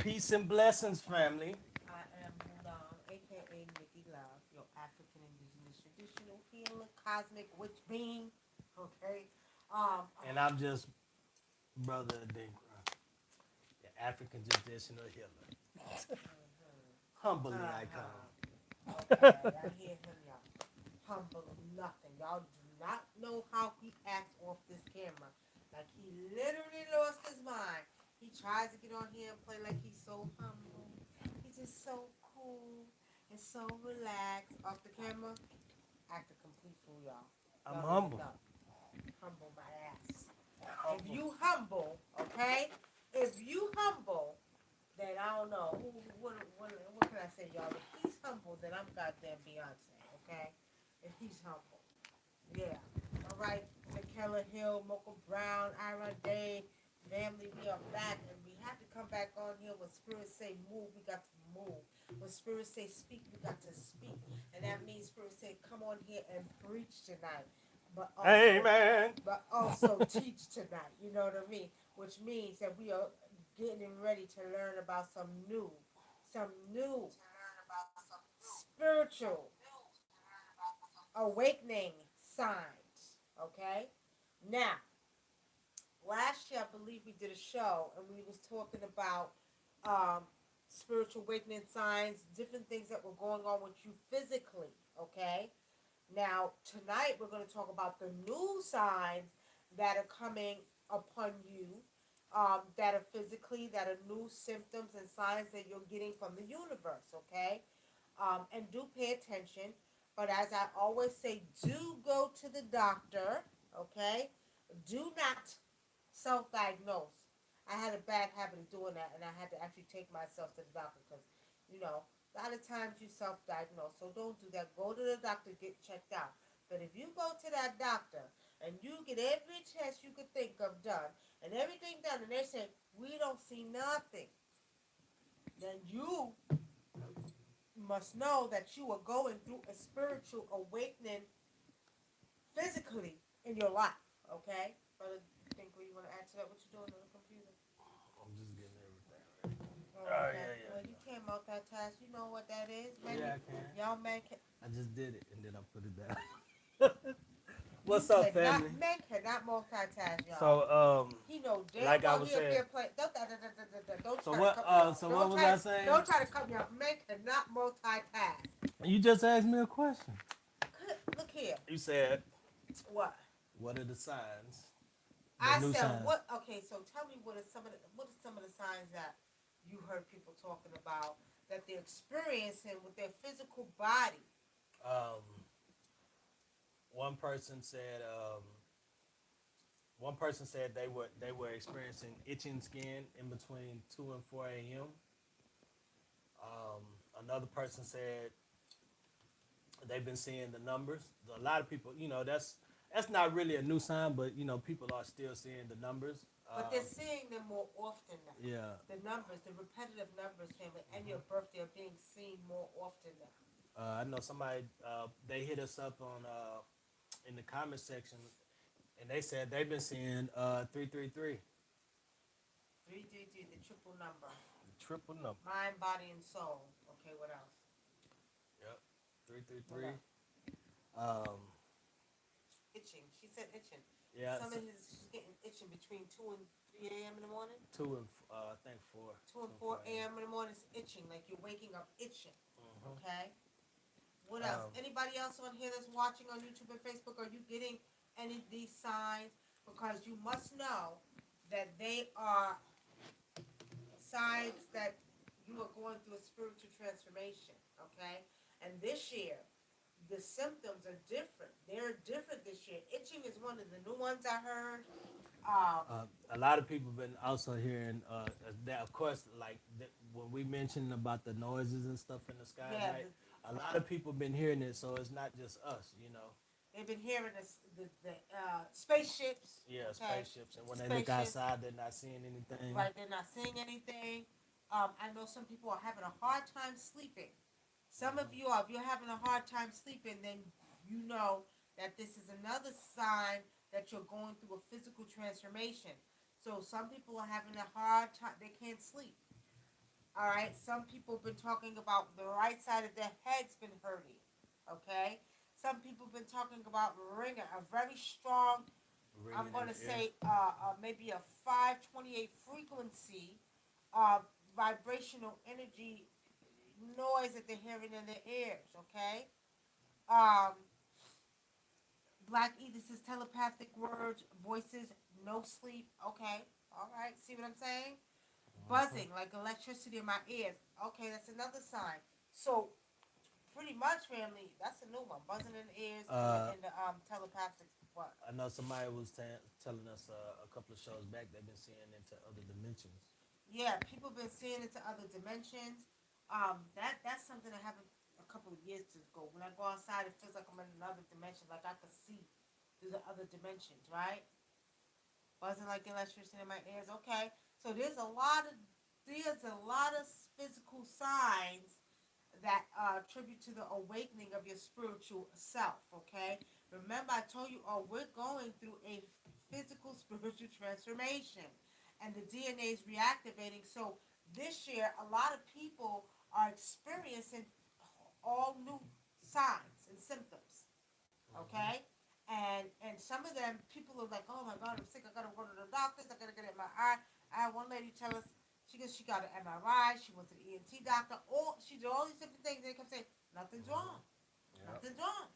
Peace and blessings, family. I am WUNAM, aka Nikki Love, your African Indigenous traditional healer, cosmic witch being. Okay. Um. And I'm just Brother Adinkra, the African traditional healer. Humbly I Okay. come. I hear him, y'all. Humble nothing. Y'all do not know how he acts off this camera. Like he literally lost his mind. He tries to get on here and play like he's so humble. He's just so cool and so relaxed off the camera. Act a complete fool, y'all. I'm Y'all don't even humble. know. Humble my ass. If Humble. you humble, okay? If you humble, then I don't know. What can I say, y'all? If he's humble, then I'm goddamn Beyonce, okay? If he's humble. Yeah. All right. McKellar Hill, Mocha Brown, Ira Day, family, we are back. And we have to come back on here. When spirits say move, we got to move. When spirits say speak, we got to speak. And that means spirits say come on here and preach tonight. But also Amen. teach tonight. You know what I mean? Which means that we are getting ready to learn about some new spiritual awakening signs. Okay? Now, last year I believe we did a show and we was talking about um, spiritual awakening signs, different things that were going on with you physically. Okay? Now, tonight we're going to talk about the new signs that are coming upon you, that are physically, that are new symptoms and signs that you're getting from the universe, okay? And do pay attention. But as I always say, do go to the doctor, okay? Do not self diagnose. I had a bad habit of doing that, and I had to actually take myself to the doctor because, you know, a lot of times you self diagnose. So don't do that. Go to the doctor, get checked out. But if you go to that doctor and you get every test you could think of done and everything done, and they say, we don't see nothing, then you must know that you are going through a spiritual awakening physically in your life. Okay? Brother, think what you want to add to that? What you doing on the computer? I'm just getting everything ready. Oh, Oh okay. yeah, Well, you can't multitask. You know what that is, man. yeah. Yeah, I can. Y'all men can. I just did it and then I put it down. You What's up, cannot. family? Men cannot multitask, y'all. So, He know damn like I well was he up saying. there playing. Don't So try to what? cut me off. So what was I saying? Don't try to cut me off. Men cannot multitask. You just asked me a question. Look here. You said, What? "What are the signs? The I new said signs." what? Okay, so tell me what are some of the signs that you heard people talking about that they're experiencing with their physical body? Um, one person said. One person said they were experiencing itching skin in between 2 and 4 a.m. Another person said they've been seeing the numbers. A lot of people, that's not really a new sign, but people are still seeing the numbers. But they're seeing them more often now. Yeah. The numbers, the repetitive numbers, family, and your Hmm. birthday are being seen more often now. I know somebody they hit us up on in the comment section, and they said they've been seeing 333, 333, the triple number. the triple number. Mind, body, and soul. Okay, what else? Yep, three three What three. else? Um, Itching. She said itching. yeah, Some of his, she's getting itching between 2 and 3 a.m. in the morning. I think four. 2 and 4 a.m. in the morning is itching, like you're waking up itching. Mm-hmm. Okay? What else? Um, Anybody else on here that's watching on YouTube and Facebook, are you getting any of these signs? Because you must know that they are signs that you are going through a spiritual transformation. Okay? And this year, the symptoms are different. They're different this year. Itching is one of the new ones I heard. Um, a lot of people been also hearing that, of course, like when we mentioned about the noises and stuff in the sky at yeah, night. A lot of people been hearing it, so it's not just us. they've been hearing this, the spaceships. Yeah, Okay, spaceships, and when they look spaceships. outside, they're not seeing anything. Right, they're not seeing anything. I know some people are having a hard time sleeping. Some of you are, if you're having a hard time sleeping, then you know that this is another sign that you're going through a physical transformation. So some people are having a hard time, they can't sleep. All right. Some people have been talking about the right side of their head's been hurting. Okay. Some people have been talking about ringer, a very strong. I'm Ringing in going to the ear. say maybe a 528 frequency, uh, vibrational energy noise that they're hearing in their ears. Okay. Um, Black Edith says telepathic words, voices, no sleep. Okay. All right. See what I'm saying? Mm-hmm. Buzzing like electricity in my ears. Okay, that's another sign. So pretty much, family, that's a new one. Buzzing in the ears and Uh, the telepathic what? I know somebody was telling us a couple of shows back they've been seeing into other dimensions. Yeah, people been seeing into other dimensions. That's something I haven't a couple of years to go. When I go outside, it feels like I'm in another dimension, like I could see through the other dimensions, right? Buzzing like electricity in my ears. Okay, so there's a lot of physical signs that attribute to the awakening of your spiritual self. Okay, remember I told you, oh, we're going through a physical spiritual transformation, and the DNA is reactivating. So this year, a lot of people are experiencing all new signs and symptoms. Mm-hmm. Okay, and some of them people are like, oh my god, I'm sick. I gotta go to the doctors. I gotta get an MRI. I had one lady tell us she got an MRI. She went to the ENT doctor. All she did all these different things. They kept saying nothing's Mm-hmm. wrong. Yep. Nothing's wrong.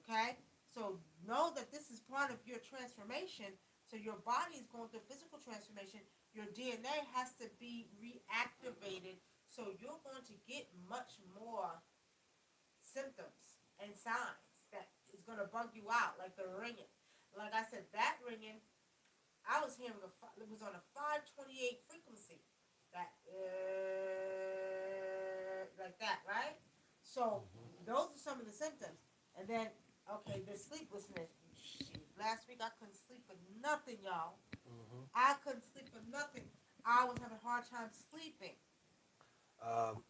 Okay, so know that this is part of your transformation. So your body is going through physical transformation. Your DNA has to be reactivated. So you're going to get much more symptoms and signs that is going to bug you out, like the ringing. Like I said, that ringing, I was hearing it was on a 528 frequency, that like that, right? So Mm-hmm. those are some of the symptoms, and then okay, the sleeplessness. Shit, last week I couldn't sleep for nothing, y'all. Mm-hmm. I couldn't sleep for nothing. I was having a hard time sleeping. Um,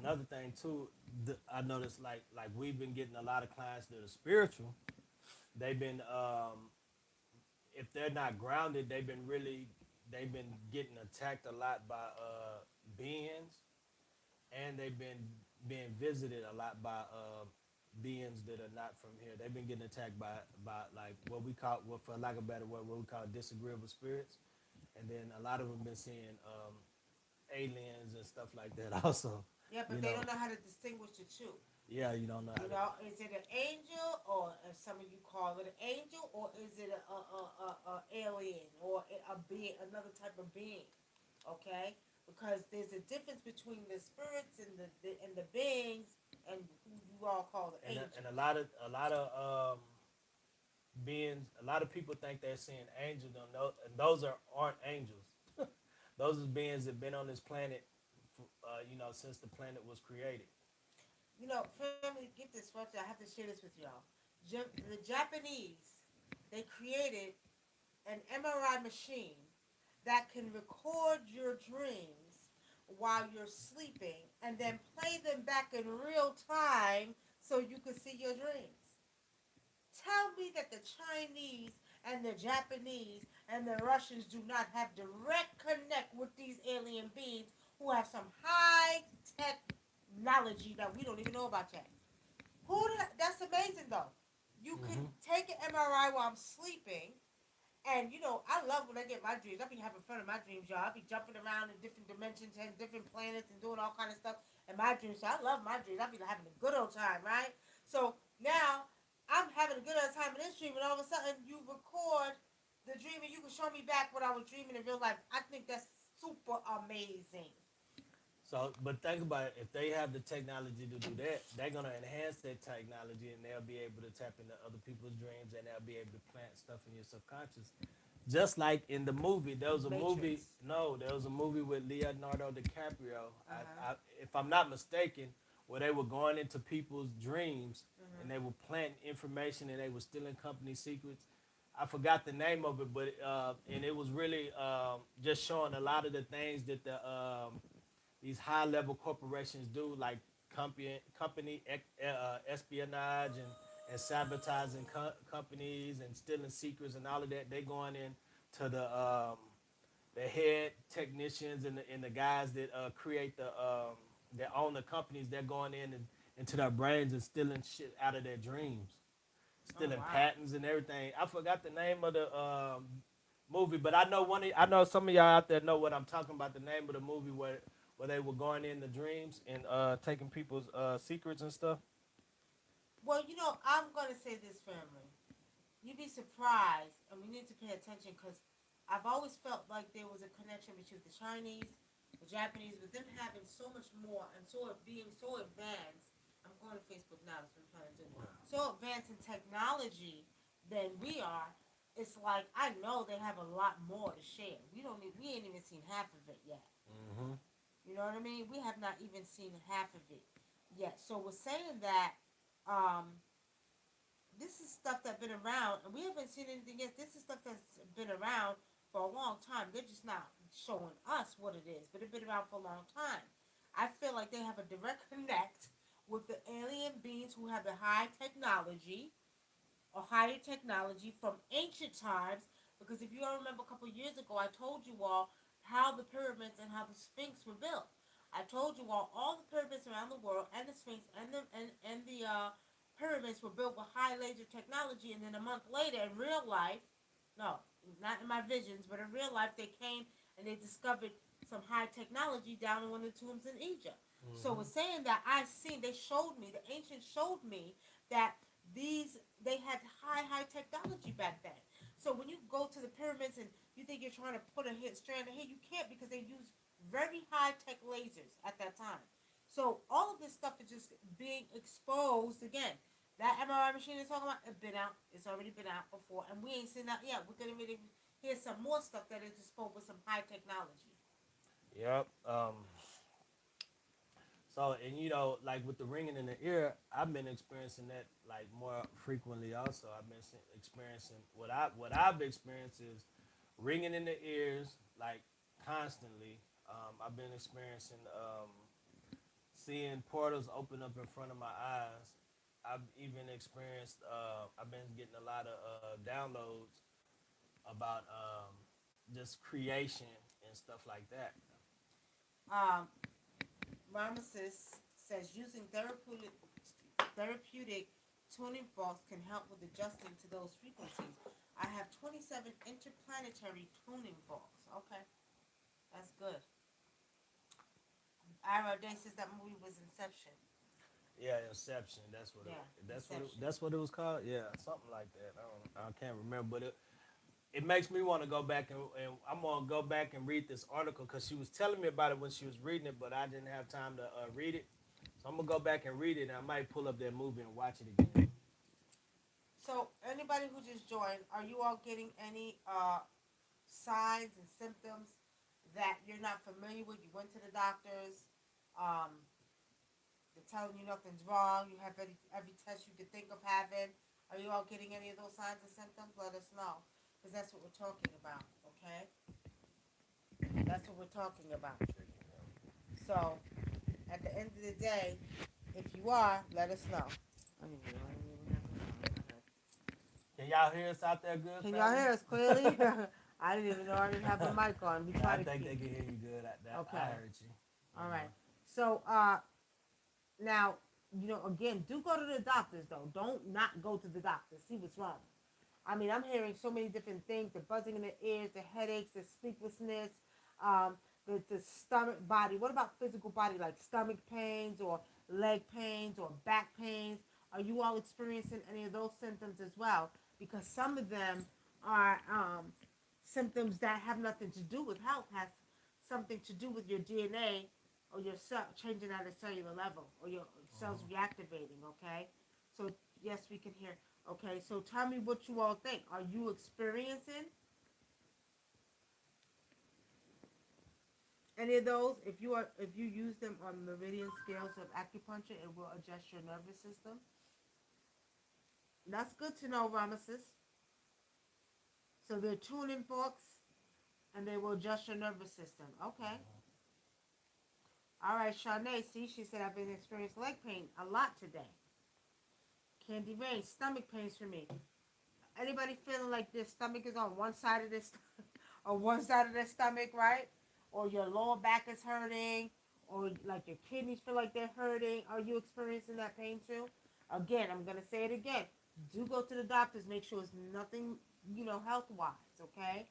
Another thing too, I noticed like we've been getting a lot of clients that are spiritual. They've been if they're not grounded, they've been getting attacked a lot by beings, and they've been being visited a lot by beings that are not from here. They've been getting attacked by like what we call, what for lack of a better word, what we call disagreeable spirits, and then a lot of them been seeing aliens and stuff like that also. Yeah, but You they know, don't know how to distinguish the two. yeah, you don't know how You to. know, is it an angel, or as some of you call it an angel, or is it a alien, or a being, another type of being? Okay, because there's a difference between the spirits and the beings, and who you all call the And angels. a lot of beings, a lot of people think they're seeing angels, and those aren't angels. Those are beings that been on this planet, since the planet was created. You know, family, get this, folks. I have to share this with y'all. The Japanese, they created an MRI machine that can record your dreams while you're sleeping and then play them back in real time so you can see your dreams. Tell me that the Chinese and the Japanese and the Russians do not have direct connect with these alien beings who have some high technology that we don't even know about yet. That's amazing though. You can Mm-hmm. take an MRI while I'm sleeping. And you know, I love when I get my dreams. I be having fun in my dreams, y'all. I be jumping around in different dimensions and different planets and doing all kind of stuff in my dreams. So I love my dreams. I be having a good old time, right? So now I'm having a good old time in this dream, and all of a sudden you record the dream, and you can show me back what I was dreaming in real life. I think that's super amazing. So, but think about it. If they have the technology to do that, they're gonna enhance that technology, and they'll be able to tap into other people's dreams, and they'll be able to plant stuff in your subconscious. Just like in the movie, there was a movie. Matrix. No, there was a movie with Leonardo DiCaprio. Uh huh. If I'm not mistaken, where they were going into people's dreams Mhm. and they were planting information and they were stealing company secrets. I forgot the name of it, but and it was really just showing a lot of the things that these high level corporations do, like company espionage and sabotaging companies and stealing secrets and all of that. They going in to the the head technicians and the guys that create that own the companies. They're going in and into their brains and stealing shit out of their dreams, Oh stealing wow. patents and everything. I forgot the name of the movie, but I know I know some of y'all out there know what I'm talking about. The name of the movie where they were going in the dreams and taking people's secrets and stuff. Well, I'm gonna say this, family. You'd be surprised, and we need to pay attention because I've always felt like there was a connection between the Chinese, the Japanese, with them having so much more and being so advanced. I'm going to Facebook now. That's what I'm trying to do. So advanced in technology than we are. It's like I know they have a lot more to share. We ain't even seen half of it yet. Mm-hmm. You know what I mean? We have not even seen half of it yet. So we're saying that um, this is stuff that's been around, and we haven't seen anything yet. This is stuff that's been around for a long time. They're just not showing us what it is, but it's been around for a long time. I feel like they have a direct connect with the alien beings who have the high technology or higher technology from ancient times. Because if you all remember a couple of years ago, I told you all how the pyramids and how the Sphinx were built. I told you all the pyramids around the world and the Sphinx and the pyramids were built with high laser technology. And then a month later, in real life, no, not in my visions, but in real life, they came and they discovered some high technology down in one of the tombs in Egypt. So Mm-hmm. it's saying that they showed me, the ancients showed me that they had high technology back then. So when you go to the pyramids and you think you're trying to put a strand of hair, you can't because they use very high tech lasers at that time. So all of this stuff is just being exposed again. That MRI machine is talking about, it's been out. It's already been out before, and we ain't seen that yet. We're gonna really hear some more stuff that is exposed with some high technology. Yep. So and like with the ringing in the ear, I've been experiencing that like more frequently. Also, I've been experiencing what I've experienced is ringing in the ears like constantly. I've been experiencing seeing portals open up in front of my eyes. I've even experienced. I've been getting a lot of downloads about just creation and stuff like that. Um, Ramesses says using therapeutic tuning forks can help with adjusting to those frequencies. I have 27 interplanetary tuning forks. Okay, that's good. Ira Day says that movie was Inception. Yeah, Inception. That's what it. Yeah, That's what it. Inception. That's what it was called. Yeah, something like that. I can't remember, but it makes me want to go back and I'm gonna go back and read this article because she was telling me about it when she was reading it, but I didn't have time to read it. So I'm gonna go back and read it, and I might pull up that movie and watch it again. So anybody who just joined, are you all getting any signs and symptoms that you're not familiar with? You went to the doctors. Um, they're telling you nothing's wrong. You have every test you could think of having. Are you all getting any of those signs and symptoms? Let us know, because that's what we're talking about. Okay, that's what we're talking about. So at the end of the day, if you are, let us know. I don't even have my phone. Can y'all hear us out there, good Can y'all family? hear us clearly? I didn't even know I didn't have the mic on. We Nah, try I to think they keep. can hear you good. I Okay. heard you. All Mm-hmm. right. So now, again, do go to the doctors though. Don't not go to the doctor. See what's wrong. I mean, I'm hearing so many different things: the buzzing in the ears, the headaches, the sleeplessness, um, the stomach body. What about physical body, like stomach pains or leg pains or back pains? Are you all experiencing any of those symptoms as well? Because some of them are symptoms that have nothing to do with health, has something to do with your DNA or your cell changing at a cellular level or your cells Mm-hmm. reactivating. Okay, so yes, we can hear. Okay, so tell me what you all think. Are you experiencing any of those? If you use them on meridian scales of acupuncture, it will adjust your nervous system. That's good to know, Ramesis. So they're tuning forks and they will adjust your nervous system. Okay. All right, Shanae, see, she said I've been experiencing leg pain a lot today. Candy Rain, stomach pains for me. Anybody feeling like their stomach is on one side of this or one side of their stomach, right? Or your lower back is hurting, or like your kidneys feel like they're hurting. Are you experiencing that pain too? Again, I'm gonna say it again. Do go to the doctors. Make sure it's nothing, health wise, okay?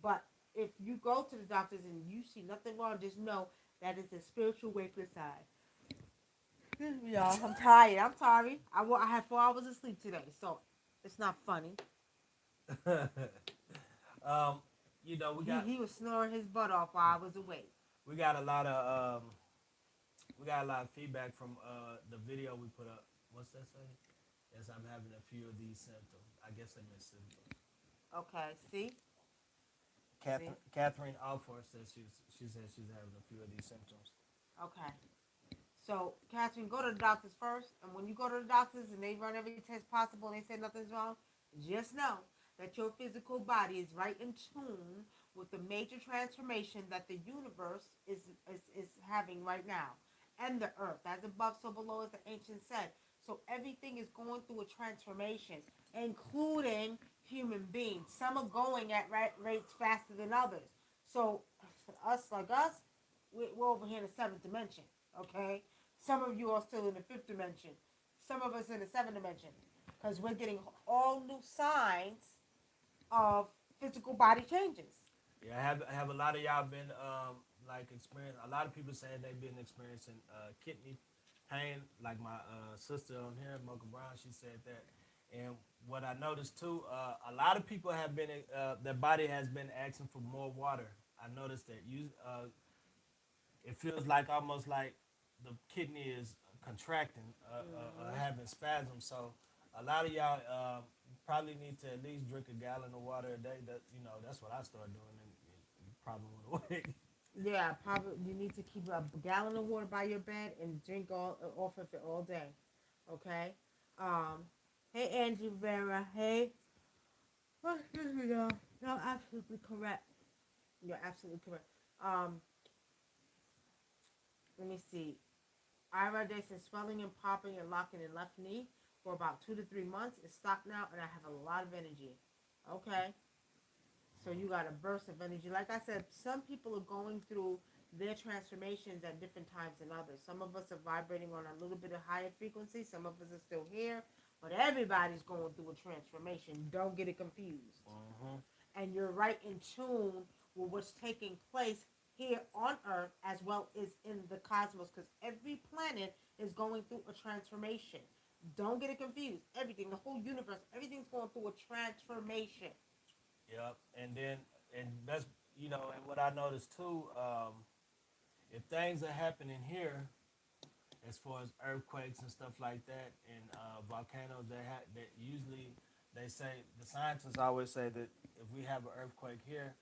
But if you go to the doctors and you see nothing wrong, just know that it's a spiritual weakness side. Excuse me, y'all. I'm tired. I'm sorry. I had 4 hours of sleep today, so it's not funny. um, we He got he was snoring his butt off while I was awake. we got a lot of we got a lot of feedback from the video we put up. What's that say? Yes, I'm having a few of these symptoms. I guess they meant symptoms. Okay, see, see. Catherine Alford says she says she's having a few of these symptoms. Okay. So, Catherine, go to the doctors first, and when you go to the doctors and they run every test possible and they say nothing's wrong, just know that your physical body is right in tune with the major transformation that the universe is having right now, and the earth, as above, so below, as the ancients said. So everything is going through a transformation, including human beings. Some are going at rates faster than others. So, us, we're over here in the seventh dimension. Okay, some of you are still in the fifth dimension. Some of us in the seventh dimension, because we're getting all new signs of physical body changes. Yeah, I have a lot of y'all been like experience. A lot of people saying they've been experiencing kidney pain. Like my sister on here, Mocha Brown, she said that. And what I noticed too, a lot of people have been their body has been asking for more water. I noticed that it feels like almost like the kidney is contracting, Mm-hmm. having spasms. So a lot of y'all probably need to at least drink a gallon of water a day. That's what I started doing, and it probably went away. Yeah, probably you need to keep a gallon of water by your bed and drink all off of it all day. Okay. Um. Hey, Angie Vera. Hey. Oh, excuse me, y'all. No, absolutely correct. You're absolutely correct. Um. Let me see. Ira Day says swelling and popping and locking in left knee for about 2 to 3 months. It's stopped now, and I have a lot of energy. Okay, so you got a burst of energy. Like I said, some people are going through their transformations at different times than others. Some of us are vibrating on a little bit of higher frequency. Some of us are still here, but everybody's going through a transformation. Don't get it confused. Mm-hmm. And you're right in tune with what's taking place here on Earth as well as in the cosmos, because every planet is going through a transformation. Don't get it confused. Everything, the whole universe, everything's going through a transformation. Yep. And that's and what I noticed too, if things are happening here, as far as earthquakes and stuff like that, and volcanoes, that usually they say the scientists always say that if we have an earthquake here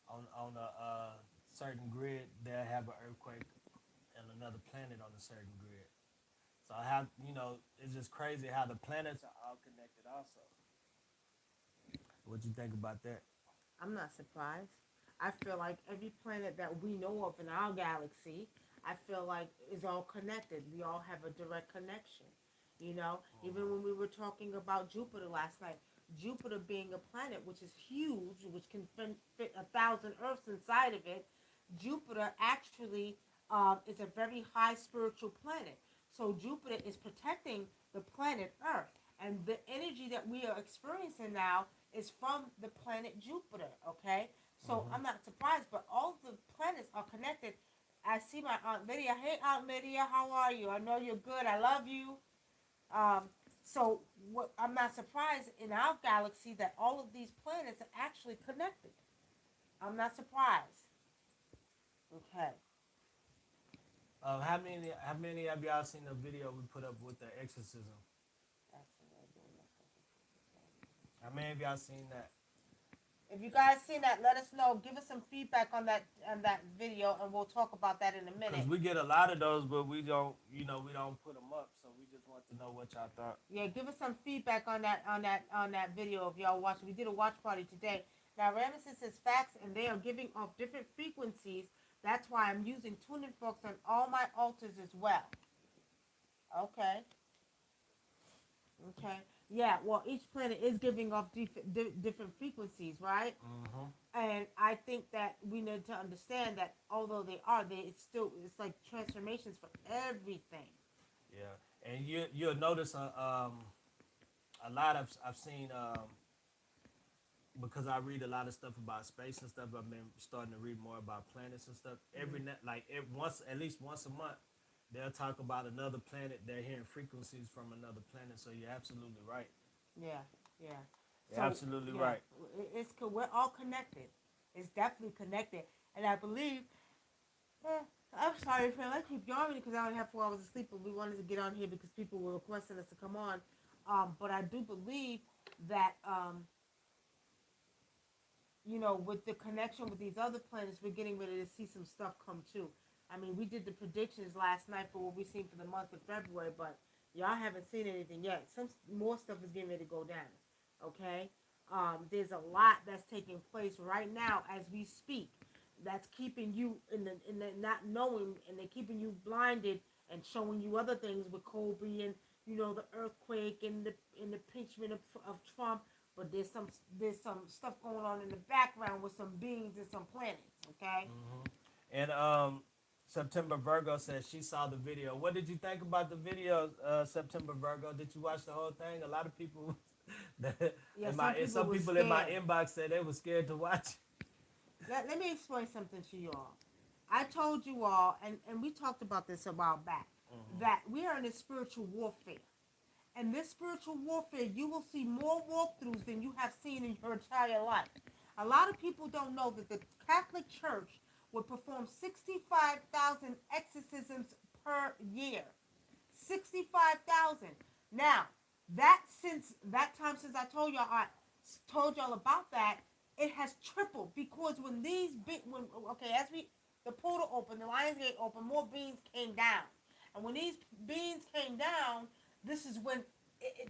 on a certain grid, they'll have an earthquake on another planet on a certain grid. So it's just crazy how the planets are all connected. Also, what you think about that? I'm not surprised. I feel like every planet that we know of in our galaxy, I feel like is all connected. We all have a direct connection. Even when we were talking about Jupiter last night, Jupiter being a planet which is huge, which can fit 1,000 Earths inside of it, Jupiter actually is a very high spiritual planet. So Jupiter is protecting the planet Earth. And the energy that we are experiencing now is from the planet Jupiter, okay? So Mm-hmm. I'm not surprised, but all the planets are connected. I see my Aunt Lydia. Hey, Aunt Lydia, how are you? I know you're good. I love you. Um, so I'm not surprised in our galaxy that all of these planets are actually connected. I'm not surprised. Okay. How many of y'all seen the video we put up with the exorcism? How many of y'all seen that? If you guys seen that, let us know. Give us some feedback on that video, and we'll talk about that in a Because minute. we get a lot of those, but we don't put them up. So we just want to know what y'all thought. Yeah, give us some feedback on that video if y'all watch. We did a watch party today. Now Ramesses says facts, and they are giving off different frequencies. That's why I'm using tuning forks on all my altars as well. Okay. Okay. Yeah, well, each planet is giving off different frequencies, right? Mm-hmm. And I think that we need to understand that although they are, it's still it's like transformations for everything. Yeah, and you'll notice a lot of I've seen because I read a lot of stuff about space and stuff. I've been starting to read more about planets and stuff. Every Mm-hmm. net, like once at least once a month, they'll talk about another planet. They're hearing frequencies from another planet. So you're absolutely right. Yeah, yeah. You're So absolutely yeah, right. we're all connected. It's definitely connected, and I believe. Eh, I'm sorry, friend. I keep yawning because I only have 4 hours of sleep, but we wanted to get on here because people were requesting us to come on. But I do believe that with the connection with these other planets, we're getting ready to see some stuff come true. I mean, we did the predictions last night for what we've seen for the month of February, but y'all haven't seen anything yet. Some more stuff is getting ready to go down. Okay, there's a lot that's taking place right now as we speak. That's keeping you in the not knowing, and they're keeping you blinded and showing you other things with Kobe and the earthquake and the impeachment of Trump, but there's some stuff going on in the background with some beings and some planets. Okay. Hmm. And September Virgo says she saw the video. What did you think about the video, September Virgo? Did you watch the whole thing? A lot of people, that, Yeah, in some my people some were people in my scared. inbox said they were scared to watch. Let me explain something to you all. I told you all, and we talked about this a while back, Hmm. that we are in a spiritual warfare. And this spiritual warfare, you will see more walkthroughs than you have seen in your entire life. A lot of people don't know that the Catholic Church would perform 65,000 exorcisms per year. 65,000. Now, since I told y'all about that, it has tripled because when these big when okay, as we the portal opened, the Lions Gate opened, more beings came down. And when these beings came down, this is when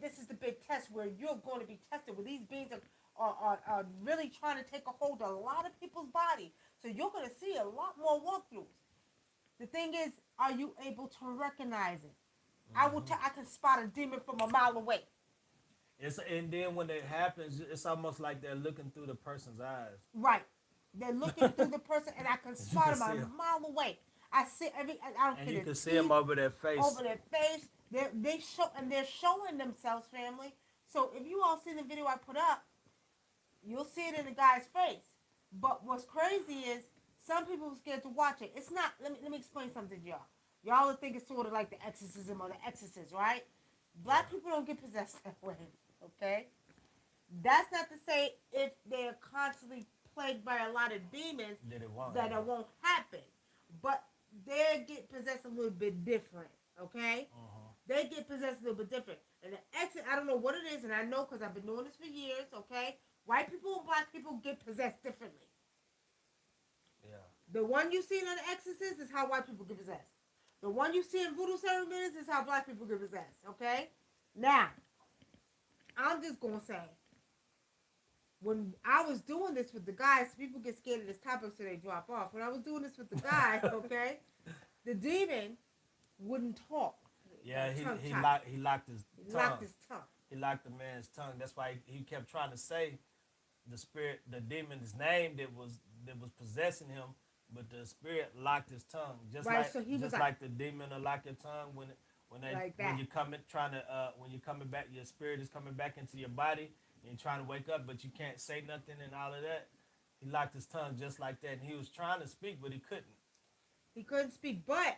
this is the big test where you're going to be tested. Where these beings are really trying to take a hold of a lot of people's body. So you're going to see a lot more walkthroughs. The thing is, are you able to recognize it? Hmm. I can spot a demon from a mile away. And then when it happens, it's almost like they're looking through the person's eyes. Right. They're looking through the person, and I can You spot can them a see them, mile away. I see I don't and care you the can see them teeth over their face. over their face. They're showing themselves, family. So if you all see the video I put up, you'll see it in the guy's face. But what's crazy is some people are scared to watch it. It's not. Let me explain something to y'all. Y'all would think it's sort of like the exorcism or the exorcist, right? Yeah, Black people don't get possessed that way. Okay, that's not to say if they're constantly plagued by a lot of demons that it won't that it happen. won't happen, but they get possessed a little bit different. Okay, Uh-huh. they get possessed a little bit different. And the exit, I don't know what it is, and I know because I've been doing this for years. Okay, white people and black people get possessed differently. Yeah. The one you see in The Exorcist is how white people get possessed. The one you see in voodoo ceremonies is how black people get possessed. Okay, now I'm just gonna say when I was doing this with the guys, people get scared of this topic so they drop off. When I was doing this with the guy, okay, the demon wouldn't talk, Yeah, tongue tied. he locked his He locked tongue. his tongue. He locked the man's tongue. That's why he kept trying to say the spirit, the demon's name that was possessing him, but the spirit locked his tongue. Just Right, like so he was just like the demon will lock your tongue like when that. you coming trying to when you're coming back, your spirit is coming back into your body and you're trying to wake up, but you can't say nothing and all of that. He locked his tongue just like that, and he was trying to speak, but he couldn't. He couldn't speak. But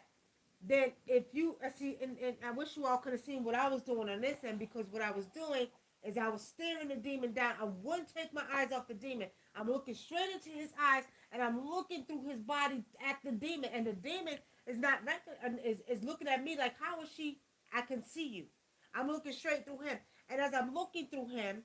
then if you see, and I wish you all could have seen what I was doing on this end, because what I was doing is I was staring the demon down. I wouldn't take my eyes off the demon. I'm looking straight into his eyes, and I'm looking through his body at the demon, and the demon is not is looking at me like, how is she? I can see you. I'm looking straight through him, and as I'm looking through him,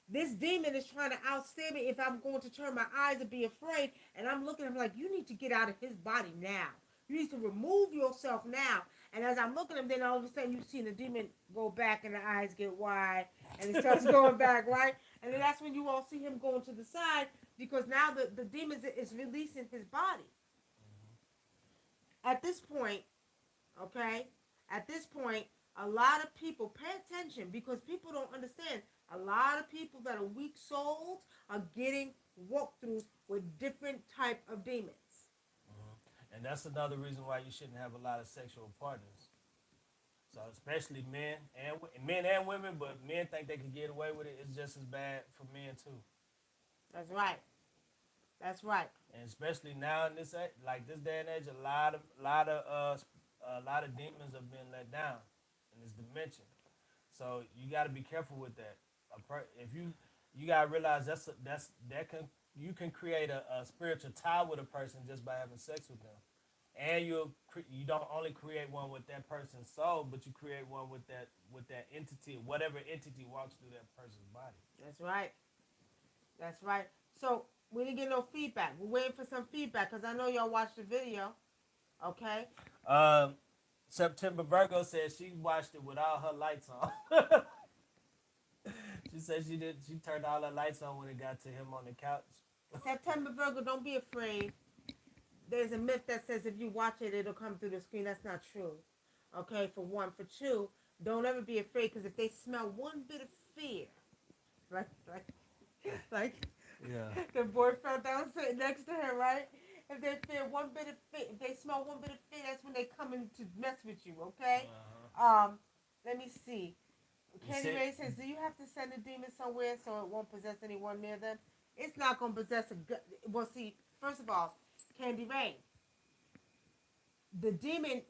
this demon is trying to outstay me if I'm going to turn my eyes and be afraid. And I'm looking at him like, you need to get out of his body now. You need to remove yourself now. And as I'm looking at him, then all of a sudden you see the demon go back and the eyes get wide and it starts going back, right? And then that's when you all see him going to the side because now the demon is releasing his body. At this point, okay, at this point, A lot of people, pay attention because people don't understand. A lot of people that are weak souls are getting walkthroughs with different type of demons. And that's another reason why you shouldn't have a lot of sexual partners. So especially men and women, but men think they can get away with it. It's just as bad for men too. That's right. That's right. And especially now in like this day and age, a lot of demons have been let down in this dimension. So you got to be careful with that. If you got to realize that can you can create a spiritual tie with a person just by having sex with them, and you don't only create one with that person's soul, but you create one with that entity, whatever entity walks through that person's body. That's right. That's right. So we didn't get no feedback. We're waiting for some feedback because I know y'all watched the video. Okay. Um, September Virgo said she watched it with all her lights on. She said she did. She turned all her lights on when it got to him on the couch. September Virgo, don't be afraid. There's a myth that says if you watch it, it'll come through the screen. That's not true. Okay, for one. For two, don't ever be afraid because if they smell one bit of fear, right, like Yeah. the boy fell down sitting next to her, right? If they feel one bit of fear, if they smell one bit of fear, that's when they come in to mess with you. Okay. Let me see. Candy Ray says, "Do you have to send a demon somewhere so it won't possess anyone near them?" It's not gonna possess a good. Well, see, first of all, Candy Ray, the demon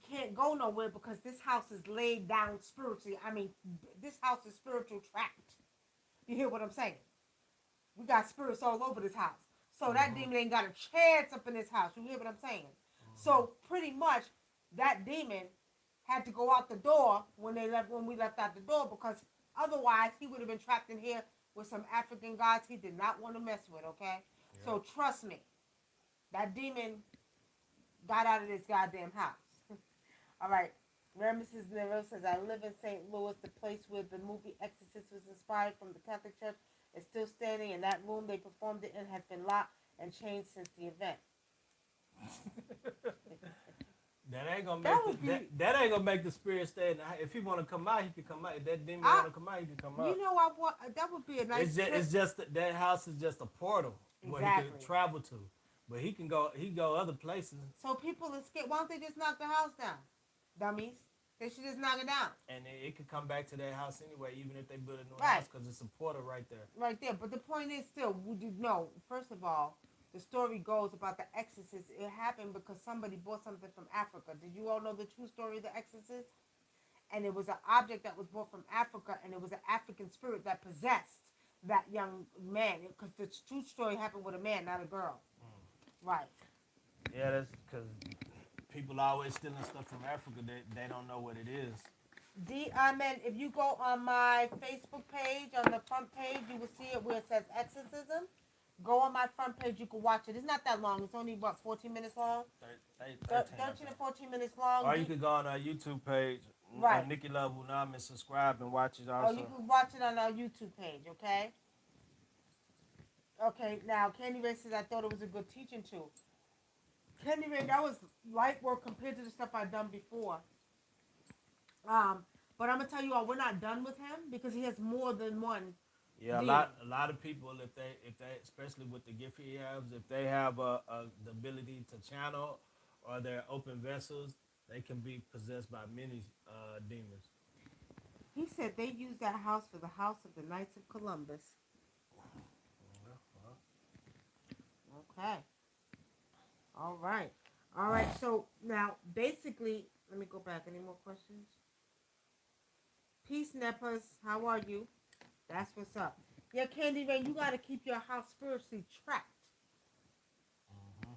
can't go nowhere because this house is laid down spiritually. I mean, this house is spiritual trapped. You hear what I'm saying? We got spirits all over this house. So that demon ain't got a chance up in this house. You hear what I'm saying? So pretty much that demon had to go out the door when we left out the door because otherwise he would have been trapped in here with some African gods he did not want to mess with, okay? Yeah. So trust me, that demon got out of this goddamn house. All right. Mrs. Nero says, I live in St. Louis, the place where the movie Exorcist was inspired from. The Catholic Church is still standing, and that room they performed it in has been locked and changed since the event. That ain't gonna make the spirit stay. If he want to come out, he can come out. If that demon want to come out, he can come out. You know, that would be a nice. It's just that house is just a portal where he can travel to, but he can go other places. So people are scared. Why don't they just knock the house down, dummies? They should just knock it down. And it could come back to their house anyway, even if they build a new house, because it's a portal right there. Right there. But the point is still, would you know? First of all, the story goes about the Exorcist. It happened because somebody bought something from Africa. Did you all know the true story of the Exorcist? And it was an object that was bought from Africa, and it was an African spirit that possessed that young man. Because the true story happened with a man, not a girl. Right. Yeah, that's because people always stealing stuff from Africa. They don't know what it is. Amen. If you go on my Facebook page, on the front page, you will see it where it says Exorcism. Go on my front page. You can watch it. It's not that long. It's only, 14 minutes long? 13 or 14 minutes long. Or you could go on our YouTube page, right. NICKY Love WUNAM, and subscribe and watch it also. Oh, you can watch it on our YouTube page, okay? Okay, now, Candy Ray says, I thought it was a good teaching tool. Candy Ray, that was light work compared to the stuff I've done before. But I'm going to tell you all, we're not done with him because he has more than one. Yeah, a lot of people, if they, especially with the gift he has, if they have the ability to channel or they're open vessels, they can be possessed by many demons. He said they used that house for the house of the Knights of Columbus. Okay. All right. So now, basically, let me go back. Any more questions? Peace, Neppers. How are you? That's what's up. Yeah, Candy Rain, you got to keep your house spiritually trapped.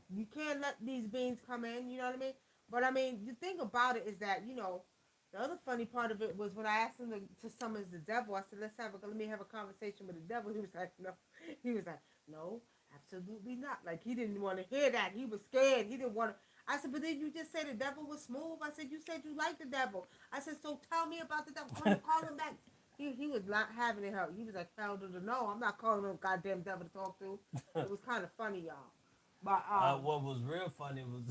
You can't let these beings come in, you know what I mean? But, I mean, the thing about it is that, the other funny part of it was when I asked him to summon the devil, I said, let me have a conversation with the devil. He was like, no. He was like, no, absolutely not. Like, he didn't want to hear that. He was scared. He didn't want to. I said, but then you just said the devil was smooth. I said, you said you liked the devil. I said, so tell me about the devil. Call him back. He was not having it. He was like, hell to the no. I'm not calling no goddamn devil to talk to. It was kind of funny, y'all. But what was real funny was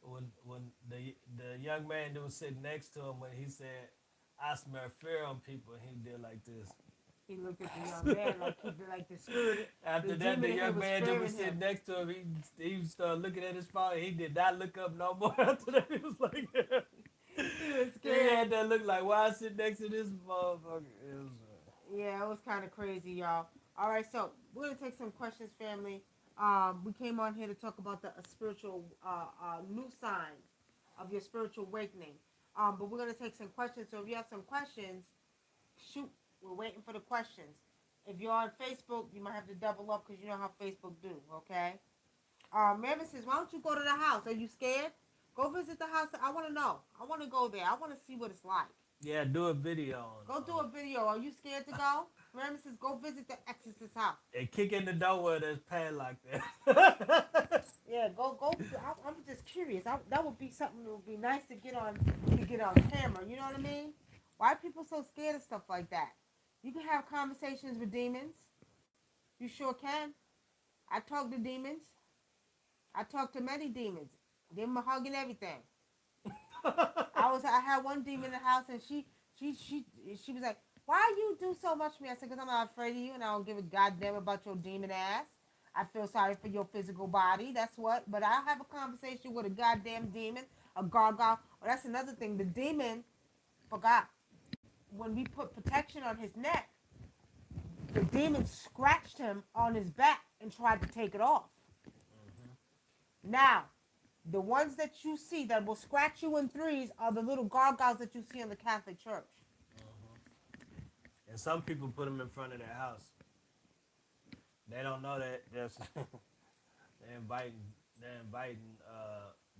when the young man that was sitting next to him when he said, "I smell fear on people," he did like this. He looked at the young man like he did, like the spirit, the After that, the demon in him young was man that was fearing sitting him. next to him, he started looking at his phone. He did not look up no more. After that, he was like, He was he scared. had that look like, "Why I sit next to this motherfucker?" It was, Yeah, it was kind of crazy, y'all. All right, so we're gonna take some questions, family. We came on here to talk about the spiritual new signs of your spiritual awakening. But we're gonna take some questions. So if you have some questions, shoot. We're waiting for the questions. If you're on Facebook, you might have to double up because you know how Facebook do. Okay. Mary says, "Why don't you go to the house? Are you scared? Go visit the house. I want to know. I want to go there. I want to see what it's like. yeah, do a video Go do a video. Are you scared to go?" Mary says, "Go visit the exorcist's house." and kick in the door where there's padlock there. Yeah, go. I'm just curious. That would be something that would be nice to get on camera. You know what I mean? Why are people so scared of stuff like that? You can have conversations with demons. You sure can. I talk to demons. I talk to many demons. Give them a hug and everything. I had one demon in the house, and she was like, "Why you do so much for me?" I said, "Because I'm not afraid of you, and I don't give a goddamn about your demon ass. I feel sorry for your physical body. That's what. But I'll have a conversation with a goddamn demon, a gargoyle. Oh, that's another thing. The demon forgot when we put protection on his neck. The demon scratched him on his back and tried to take it off. Now, the ones that you see that will scratch you in threes are the little gargoyles that you see in the Catholic Church. And some people put them in front of their house. They don't know that there's they're inviting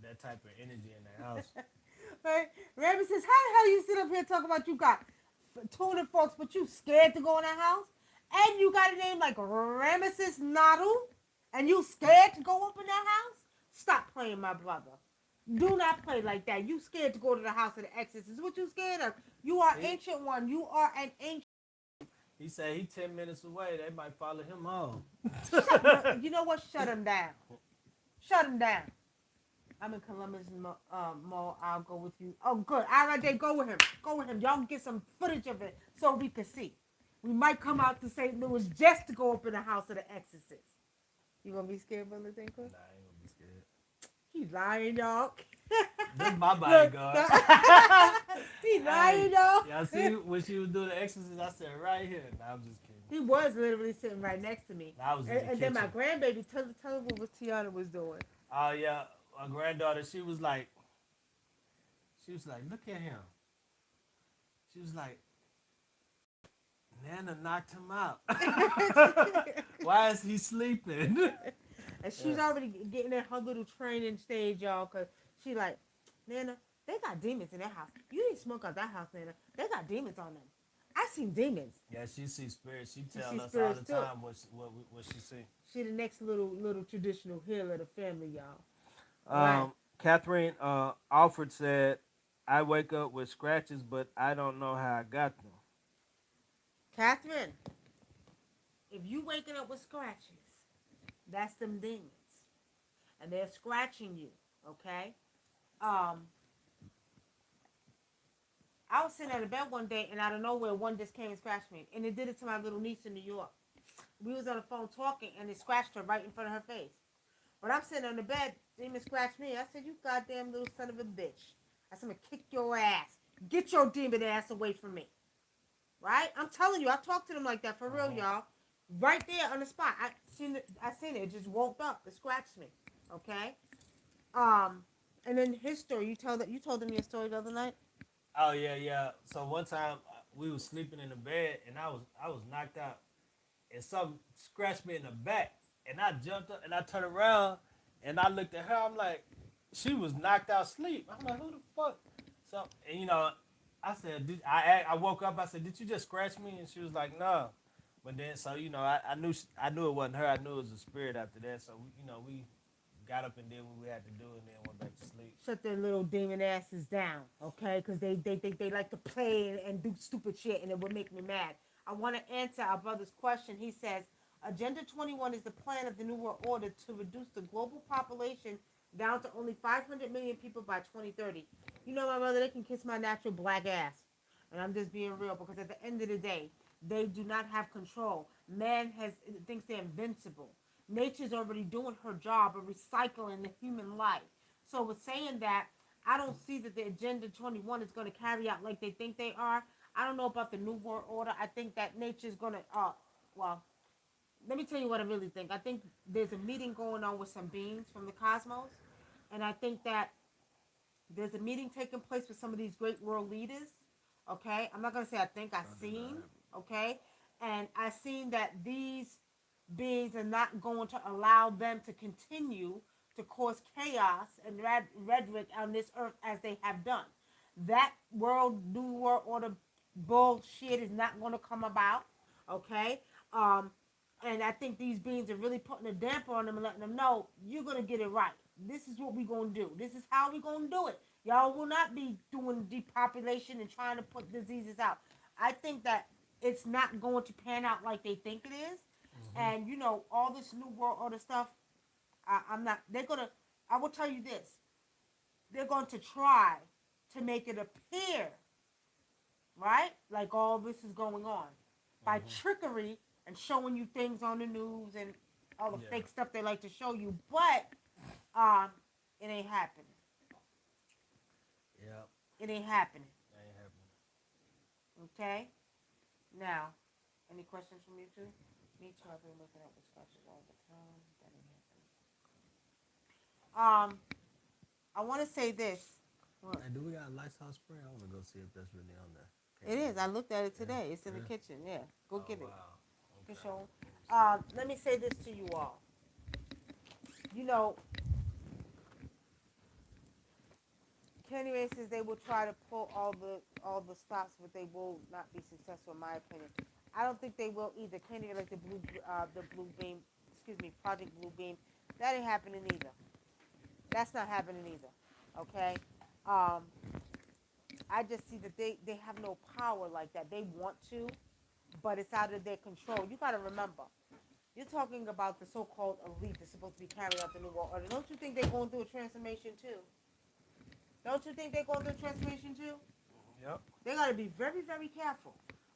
that type of energy in their house. Right? Rabbit says, "How the hell you sit up here talking about you got tuna forks, but you scared to go in that house? And you got a name like Ramesses Nadu, and you scared to go up in that house? Stop playing, my brother. Do not play like that. You scared to go to the house of the exorcist. What you scared of? You are He, ancient one. You are an ancient. he said he 10 minutes away. They might follow him home. You know what? Shut him down. Shut him down. I'm in Columbus Mall. I'll go with you. Oh, good. All right, then go with him. Go with him. Y'all get some footage of it so we can see. We might come out to St. Louis just to go up in the house of the exorcist. You gonna be scared, brother Dinko? Nah, I ain't gonna be scared. He's lying, y'all. This is my Look, bodyguard. he's Hey, lying, y'all. y'all see when she was doing the exorcist? I said right here. Nah, I'm just kidding. He was literally sitting right next to me. I was in the And then my kitchen. grandbaby, tell her what Tiana was doing. Oh yeah, my granddaughter. She was like, look at him. She was like, Nana knocked him out. Why is he sleeping? And she's already getting in her little training stage, y'all, because she like, "Nana, they got demons in their house. You didn't smoke out that house, Nana. They got demons on them. I seen demons." Yeah, she sees spirits. She tell sees us all spirits the too. time what she see. She the next little traditional healer of the family, y'all. All right. Catherine Alford said, "I wake up with scratches, but I don't know how I got them." Catherine, if you waking up with scratches, that's them demons. And they're scratching you, okay? I was sitting at a bed one day, and out of nowhere, one just came and scratched me. And it did it to my little niece in New York. We was on the phone talking, and it scratched her right in front of her face. But I'm sitting on the bed, demon scratched me. I said, "You goddamn little son of a bitch." I said, "I'm going to kick your ass. Get your demon ass away from me." Right? I'm telling you, I talked to them like that for real, y'all. Right there on the spot. I seen it. It just woke up. It scratched me. Okay? And then his story, you told them your story the other night? Oh yeah. So one time we was sleeping in the bed, and I was knocked out, and something scratched me in the back, and I jumped up and I turned around, and I looked at her. I'm like, she was knocked out asleep. I'm like, who the fuck? So and I said, I woke up. I said, "Did you just scratch me?" And she was like, "No." But then, so I knew it wasn't her. I knew it was a spirit after that. So we got up and did what we had to do, and then went back to sleep. Shut their little demon asses down, okay? Because they like to play and do stupid shit, and it would make me mad. I want to answer our brother's question. He says, Agenda 21 is the plan of the New World Order to reduce the global population down to only 500 million people by 2030. You know, my mother, they can kiss my natural black ass. And I'm just being real because at the end of the day, they do not have control. Man has thinks they're invincible. Nature's already doing her job of recycling the human life. So with saying that, I don't see that the Agenda 21 is going to carry out like they think they are. I don't know about the New World Order. I think that nature's going to, well, let me tell you what I really think. I think there's a meeting going on with some beings from the cosmos. And I think that there's a meeting taking place with some of these great world leaders. Okay, I'm not gonna say I think I seen. Okay, and I seen that these beings are not going to allow them to continue to cause chaos and rhetoric on this earth as they have done. That new world order bullshit is not going to come about. Okay, um, and I think these beings are really putting a damper on them and letting them know you're gonna get it right. This is what we're gonna do. This is how we're gonna do it. Y'all will not be doing depopulation and trying to put diseases out. I think that it's not going to pan out like they think it is. Mm-hmm. And you know, all this new world order stuff, I'm not. They're gonna. I will tell you this. They're going to try to make it appear right? Like all this is going on by Mm-hmm. trickery and showing you things on the news and all the Yeah. fake stuff they like to show you, but um, it ain't happening. Yeah. It ain't happening. Ain't happening. Okay. Now, any questions from you two? Me too. I've been looking at this question all the time. That ain't happening. I want to say this. What? Hey, do we got a Lysol spray? I want to go see if that's really on there. It Can't is. I remember. looked at it Yeah. today. It's in the Yeah. kitchen. Yeah. Go Oh get it. wow. Good Okay. show. Let me see. Let me say this to you all. You know, Kenny Ray says they will try to pull all the stops, but they will not be successful, in my opinion. I don't think they will either. Kenny Ray, like the blue beam, excuse me, Project Blue Beam, that ain't happening either. That's not happening either. Okay, um, I just see that they have no power like that. They want to, but it's out of their control. You got to remember, you're talking about the so-called elite that's supposed to be carrying out the new world order. Don't you think they're going through a transformation too? Don't you think they're going through a transformation too? Yep. They got to be very, very careful.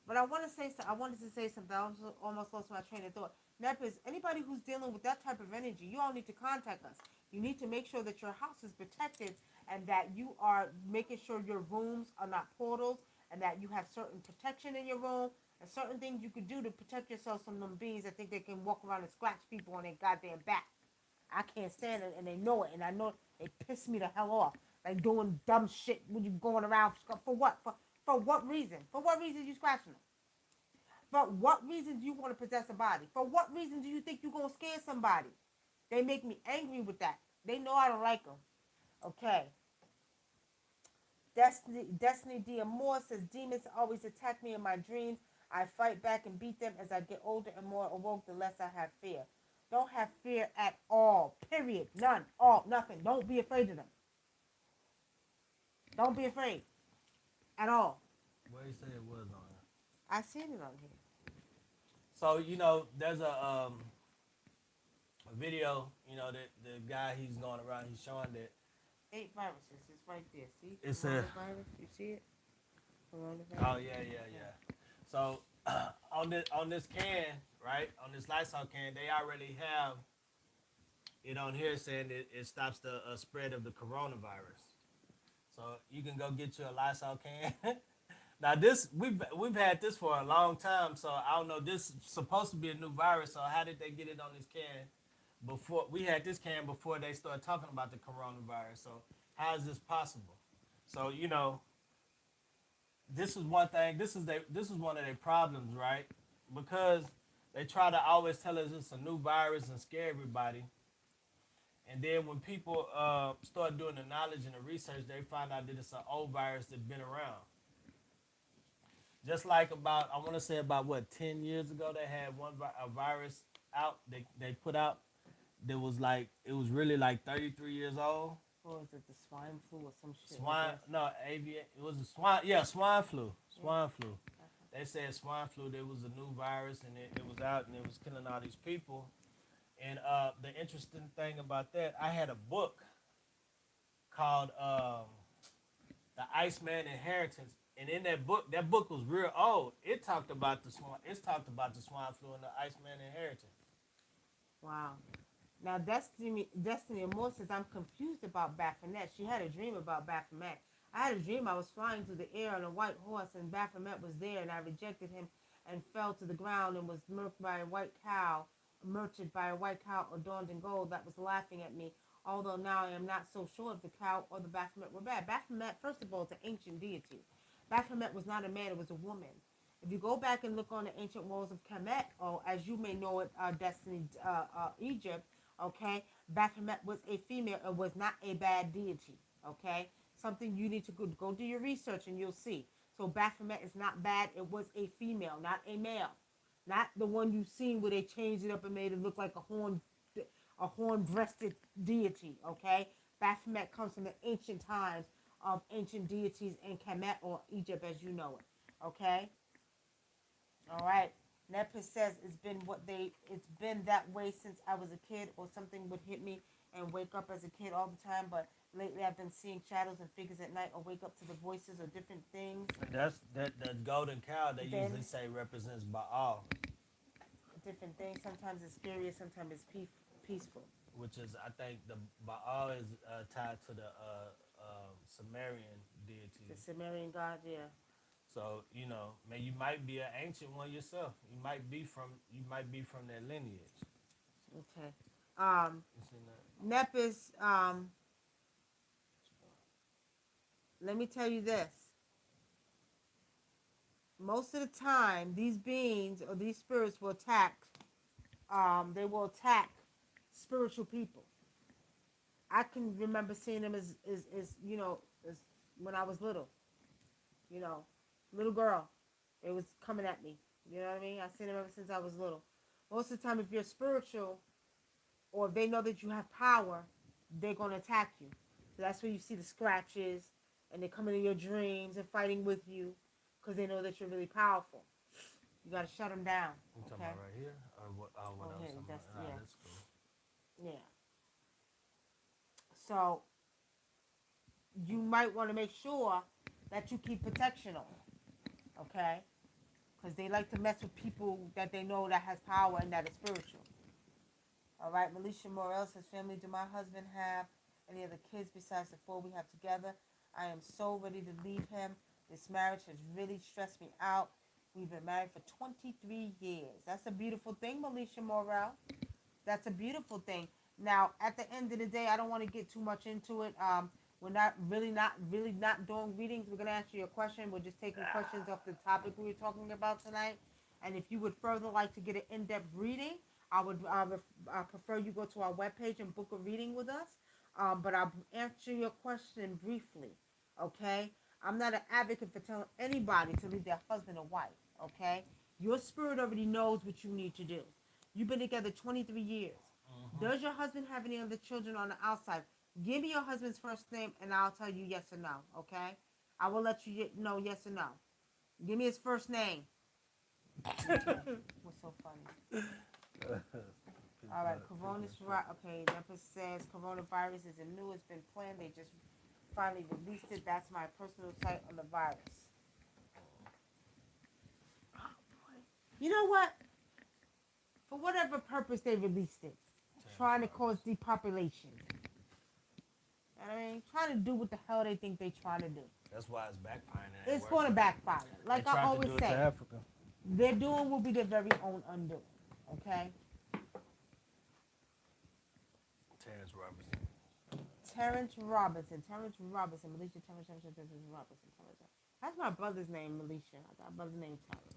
But I want to say, I wanted to say something. I almost lost my train of thought. Nep is anybody who's dealing with that type of energy. You all need to contact us. You need to make sure that your house is protected and that you are making sure your rooms are not portals and that you have certain protection in your room and certain things you could do to protect yourself from them bees. I think they can walk around and scratch people on their goddamn back. I can't stand it, and they know it, and I know it pissed me the hell off. Like doing dumb shit when you going around for what? For what reason? For what reason you scratching them? For what reason do you want to possess a body? For what reason do you think you're gonna scare somebody? They make me angry with that. They know I don't like them. Okay. Destiny D'Amore says demons always attack me in my dreams. I fight back and beat them as I get older and more awoke. The less I have fear. Don't have fear at all. Period. None. All. Nothing. Don't be afraid of them. Don't be afraid at all. Where you say it was on there? I seen it on here. So there's a video. That the guy he's going around. He's showing that 8 viruses. It's right there. See? it's a. Coronavirus. You see it? Oh Coronavirus. yeah. So on this can, right? On this Lysol can, they already have it on here saying it stops the spread of the coronavirus. So you can go get you a Lysol can. Now this we've had this for a long time, so I don't know. This is supposed to be a new virus. So how did they get it on this can before we had this can before they started talking about the coronavirus? So how is this possible? So this is one thing. This is one of their problems, right? Because they try to always tell us it's a new virus and scare everybody. And then when people start doing the knowledge and the research, they find out that it's an old virus that's been around. Just like I want to say about what 10 years ago, they had a virus out. They put out that was like it was really like 33 years old. Or is it the swine flu or some shit? Swine, Like no, avian. It was a swine. Yeah, swine flu. Swine flu. uh-huh. They said swine flu. There was a new virus, and it was out, and it was killing all these people. And the interesting thing about that, I had a book. called the Iceman Inheritance, and in that book was real old. It talked about the swine. It's talked about the swine flu and the Iceman Inheritance. Wow. Now, Destiny Immortal says, I'm confused about Baphomet. She had a dream about Baphomet. I had a dream I was flying through the air on a white horse, and Baphomet was there, and I rejected him and fell to the ground and was murdered by a white cow adorned in gold that was laughing at me. Although now I am not so sure if the cow or the Baphomet were bad. Baphomet, first of all, is an ancient deity. Baphomet was not a man, it was a woman. If you go back and look on the ancient walls of Kemet, or as you may know it, Destiny, Egypt, okay, Baphomet was a female and was not a bad deity, okay? Something you need to go do your research and you'll see. So Baphomet is not bad. It was a female, not a male, not the one you've seen where they changed it up and made it look like a horn-breasted deity, okay? Baphomet comes from the ancient times of ancient deities in Kemet or Egypt as you know it, okay? All right. Nepis says it's been that way since I was a kid, or something would hit me and wake up as a kid all the time, but lately I've been seeing shadows and figures at night, or wake up to the voices or different things. And that's that the golden cow. They Then usually say represents Baal, different things. Sometimes it's scary, sometimes it's peaceful. which is I think the Baal is tied to the Sumerian The deities. Sumerian god, yeah. So you know, man, you might be an ancient one yourself. You might be from that lineage. Okay. Um, You seen that? Nepis, let me tell you this. Most of the time, these beings or these spirits will attack. They will attack spiritual people. I can remember seeing them as as when I was little. You know, little girl. It was coming at me. You know what I mean? I've seen them ever since I was little. Most of the time, if you're spiritual or if they know that you have power, they're gonna attack you. So that's where you see the scratches, and they come into your dreams and fighting with you because they know that you're really powerful. You gotta shut them down. You talking Okay. about right here, or what? Oh, what Oh, I was here, talking about? that's Nah, yeah, that's cool. yeah. So you might want to make sure that you keep protection on. Okay, because they like to mess with people that they know that has power and that is spiritual. All right, Melisha Morel says, family, do my husband have any other kids besides the four we have together? I am so ready to leave him. This marriage has really stressed me out. We've been married for 23 years. That's a beautiful thing, Melisha Morel. That's a beautiful thing. Now, at the end of the day, I don't want to get too much into it. We're not doing readings. We're gonna answer your question. We're just taking questions off the topic we were talking about tonight. And if you would further like to get an in-depth reading, I prefer you go to our webpage and book a reading with us. But I'll answer your question briefly. Okay? I'm not an advocate for telling anybody to leave their husband or wife. Okay? Your spirit already knows what you need to do. You've been together 23 years. Mm-hmm. Does your husband have any other children on the outside? Give me your husband's first name and I'll tell you yes or no, okay? I will let you know yes or no. Give me his first name. Okay. What's so funny? All right, okay, Memphis says coronavirus isn't new. It's been planned. They just finally released it. That's my personal site on the virus. You know what? For whatever purpose they released it, trying to cause depopulation. You know what I mean? Trying to do what the hell they think they trying to do. That's why it's backfiring. It's going to backfire. Like I always say, Africa. they're doing will be their very own undoing. Okay? Terrence Robinson. Terrence Robinson. Melisha Terrence Robinson. That's my brother's name, Melisha. I got a brother's name, Terrence.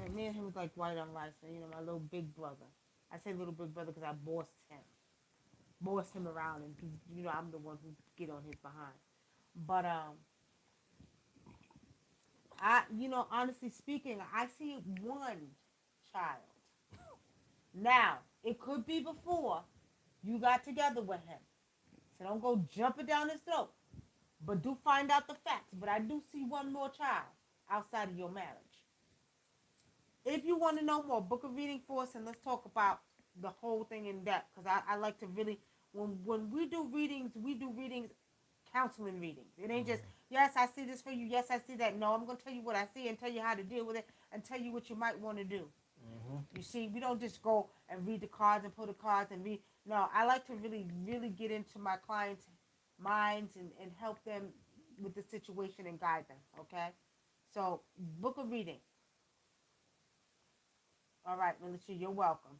And me and him was like white on rice. So, my little big brother. I say little big brother because I bossed him around, and I'm the one who get on his behind. But honestly speaking, I see one child. Now, it could be before you got together with him. So don't go jumping down his throat. But do find out the facts. But I do see one more child outside of your marriage. If you want to know more, book a reading for us and let's talk about the whole thing in depth. Because I like to really, when we do readings counseling readings. It ain't just, yes, I see this for you. Yes, I see that. No, I'm going to tell you what I see and tell you how to deal with it and tell you what you might want to do. You see, we don't just go and read the cards and pull the cards and read. No, I like to really, really get into my clients' minds and help them with the situation and guide them. Okay? So, book a reading. All right, Militia, you're welcome.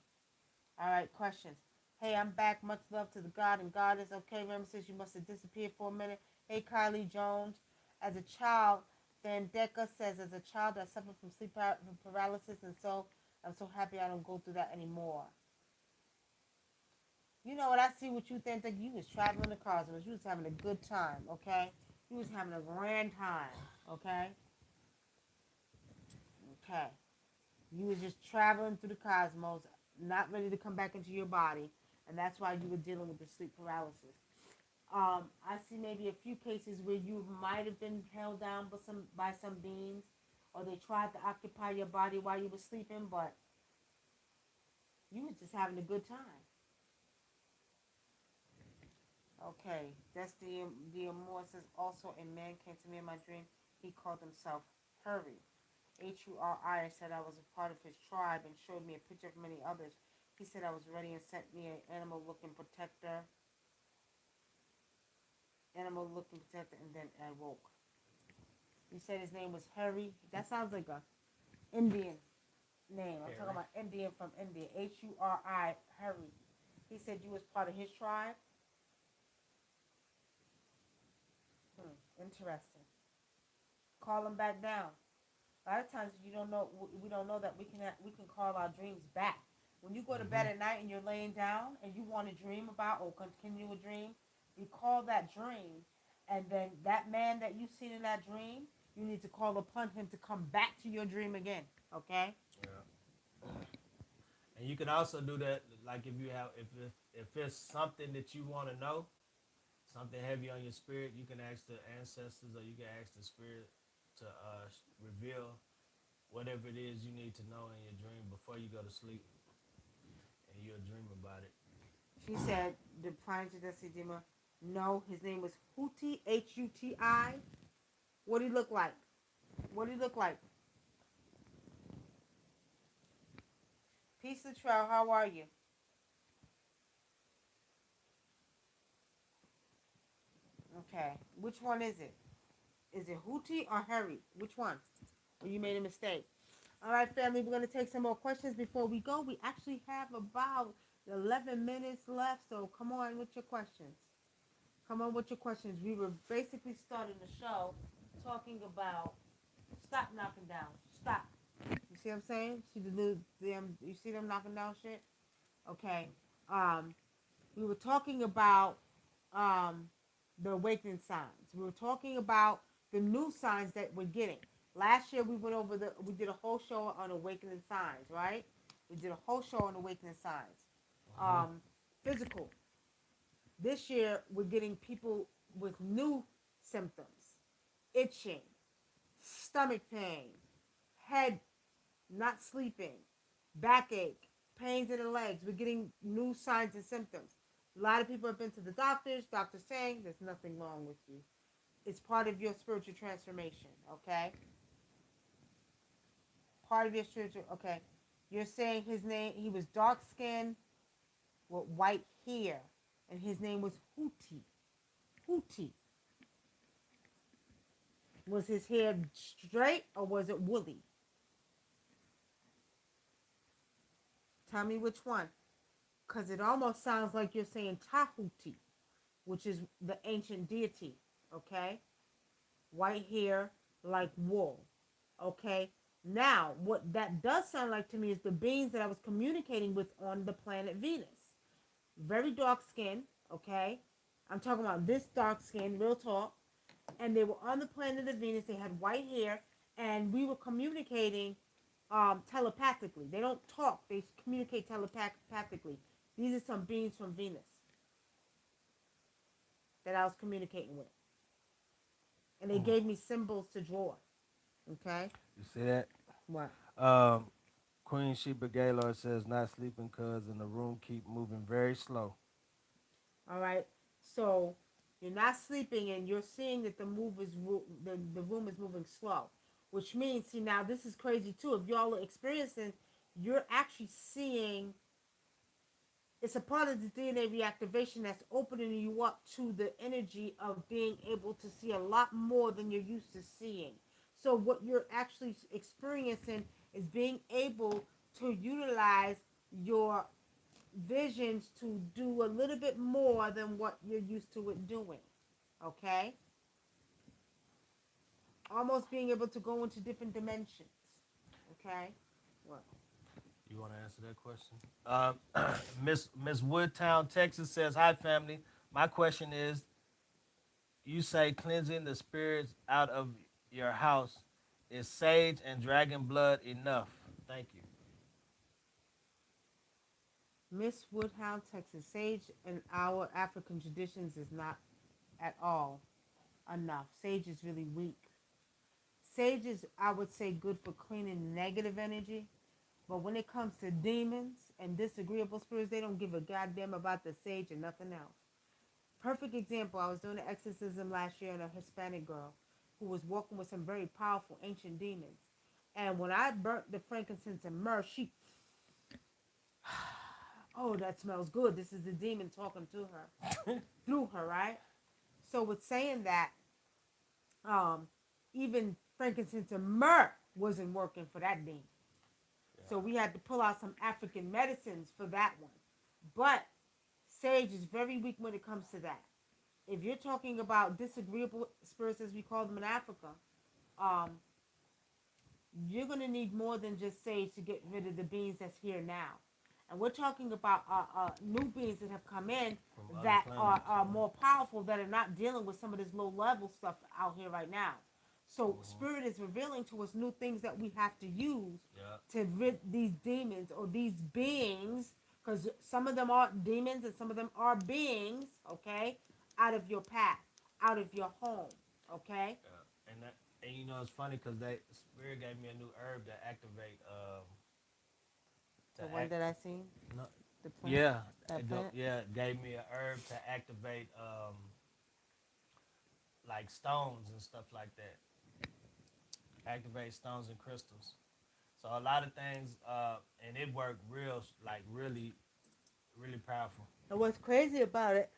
All right, questions. Hey, I'm back. Much love to the God and Goddess. Okay, Rem says you must have disappeared for a minute. Hey, Kylie Jones. As a child, Vandeka says, as a child, I suffered from sleep paralysis, and so I'm so happy I don't go through that anymore. You know what? I see what you think. That you was traveling the cosmos. You was having a good time, okay? You was having a grand time, okay? Okay. You was just traveling through the cosmos, not ready to come back into your body, and that's why you were dealing with the sleep paralysis. I see maybe a few cases where you might have been held down by some beings, or they tried to occupy your body while you were sleeping, but you was just having a good time. Okay, that's the Amor says also a man came to me in my dream. He called himself Hurry. Huri said I was a part of his tribe and showed me a picture of many others. He said I was ready and sent me an animal looking protector, and then I woke. He said his name was Hurry. That sounds like a Indian name. I'm talking about Indian from India. Huri, Hurry. He said you was part of his tribe. Interesting. Call him back down. A lot of times you don't know. We don't know that we can call our dreams back. When you go to bed at night and you're laying down and you want to dream about or continue a dream, recall that dream, and then that man that you seen in that dream, you need to call upon him to come back to your dream again. Okay? Yeah. And you can also do that, like if you have, if it's something that you want to know, something heavy on your spirit, you can ask the ancestors or you can ask the spirit to reveal whatever it is you need to know in your dream before you go to sleep, and you'll dream about it. She said the Planetary Dema. No, his name was Huti, Huti. What do he look like? What do he look like? Peace of Trail, how are you? Okay. Which one is it? Is it Hootie or Harry? Which one? Or you made a mistake? All right, family, we're going to take some more questions before we go. We actually have about 11 minutes left, so come on with your questions. Come on with your questions. We were basically starting the show talking about stop knocking down. Stop. You see what I'm saying? See them? You see them knocking down shit? Okay. Um, we were talking about um, the awakening signs. We were talking about the new signs that we're getting. Last year we did a whole show on awakening signs, right? We did a whole show on awakening signs. Uh-huh. Physical. This year we're getting people with new symptoms. Itching, stomach pain, head not sleeping, backache, pains in the legs. We're getting new signs and symptoms. A lot of people have been to the doctors. Doctors saying there's nothing wrong with you. It's part of your spiritual transformation, okay? Part of your spiritual, okay. You're saying his name, he was dark skinned with white hair, and his name was Hootie. Hootie. Was his hair straight or was it woolly? Tell me which one. Because it almost sounds like you're saying Tahuti, which is the ancient deity, okay? White hair like wool, okay? Now, what that does sound like to me is the beings that I was communicating with on the planet Venus. Very dark skin, okay? I'm talking about this dark skin, real talk. And they were on the planet of Venus. They had white hair, and we were communicating telepathically. They don't talk; they communicate telepathically. These are some beings from Venus that I was communicating with, and they gave me symbols to draw. Okay, You see that? what? Um, Queen Sheba Gaylord says not sleeping cause in the room keep moving very slow. All right. So You're not sleeping, and you're seeing that the room is moving slow, which means, see, now this is crazy too. If y'all are experiencing, you're actually seeing, it's a part of the DNA reactivation that's opening you up to the energy of being able to see a lot more than you're used to seeing. So what you're actually experiencing is being able to utilize your visions to do a little bit more than what you're used to it doing. Okay? Almost being able to go into different dimensions. Okay? What? You want to answer that question? Miss Woodtown, Texas says, "Hi, family. My question is, you say cleansing the spirits out of your house is sage and dragon blood enough? Thank you." Miss Woodhouse, Texas. Sage in our African traditions is not at all enough. Sage is really weak. Sage is, I would say, good for cleaning negative energy. But when it comes to demons and disagreeable spirits, they don't give a goddamn about the sage and nothing else. Perfect example, I was doing an exorcism last year on a Hispanic girl who was walking with some very powerful ancient demons. And when I burnt the frankincense and myrrh, she, oh, that smells good. This is the demon talking to her, through her, right? So with saying that, um, even frankincense and myrrh wasn't working for that demon. So Yeah. we had to pull out some African medicines for that one. But sage is very weak when it comes to that. If you're talking about disagreeable spirits, as we call them in Africa, um, you're going to need more than just sage to get rid of the beings that's here now. And we're talking about new beings that have come in From other that planets. are more powerful, that are not dealing with some of this low level stuff out here right now. So Mm-hmm. spirit is revealing to us new things that we have to use Yeah. to rid these demons or these beings, because some of them are demons and some of them are beings, okay, out of your path, out of your home, okay? Yeah. And you know it's funny because they spirit gave me a new herb to activate to The one act. that I seen, No, the plant, yeah, that plant. yeah, it gave me a herb to activate like stones and stuff like that. Activate stones and crystals. So a lot of things, and it worked really powerful. And what's crazy about it,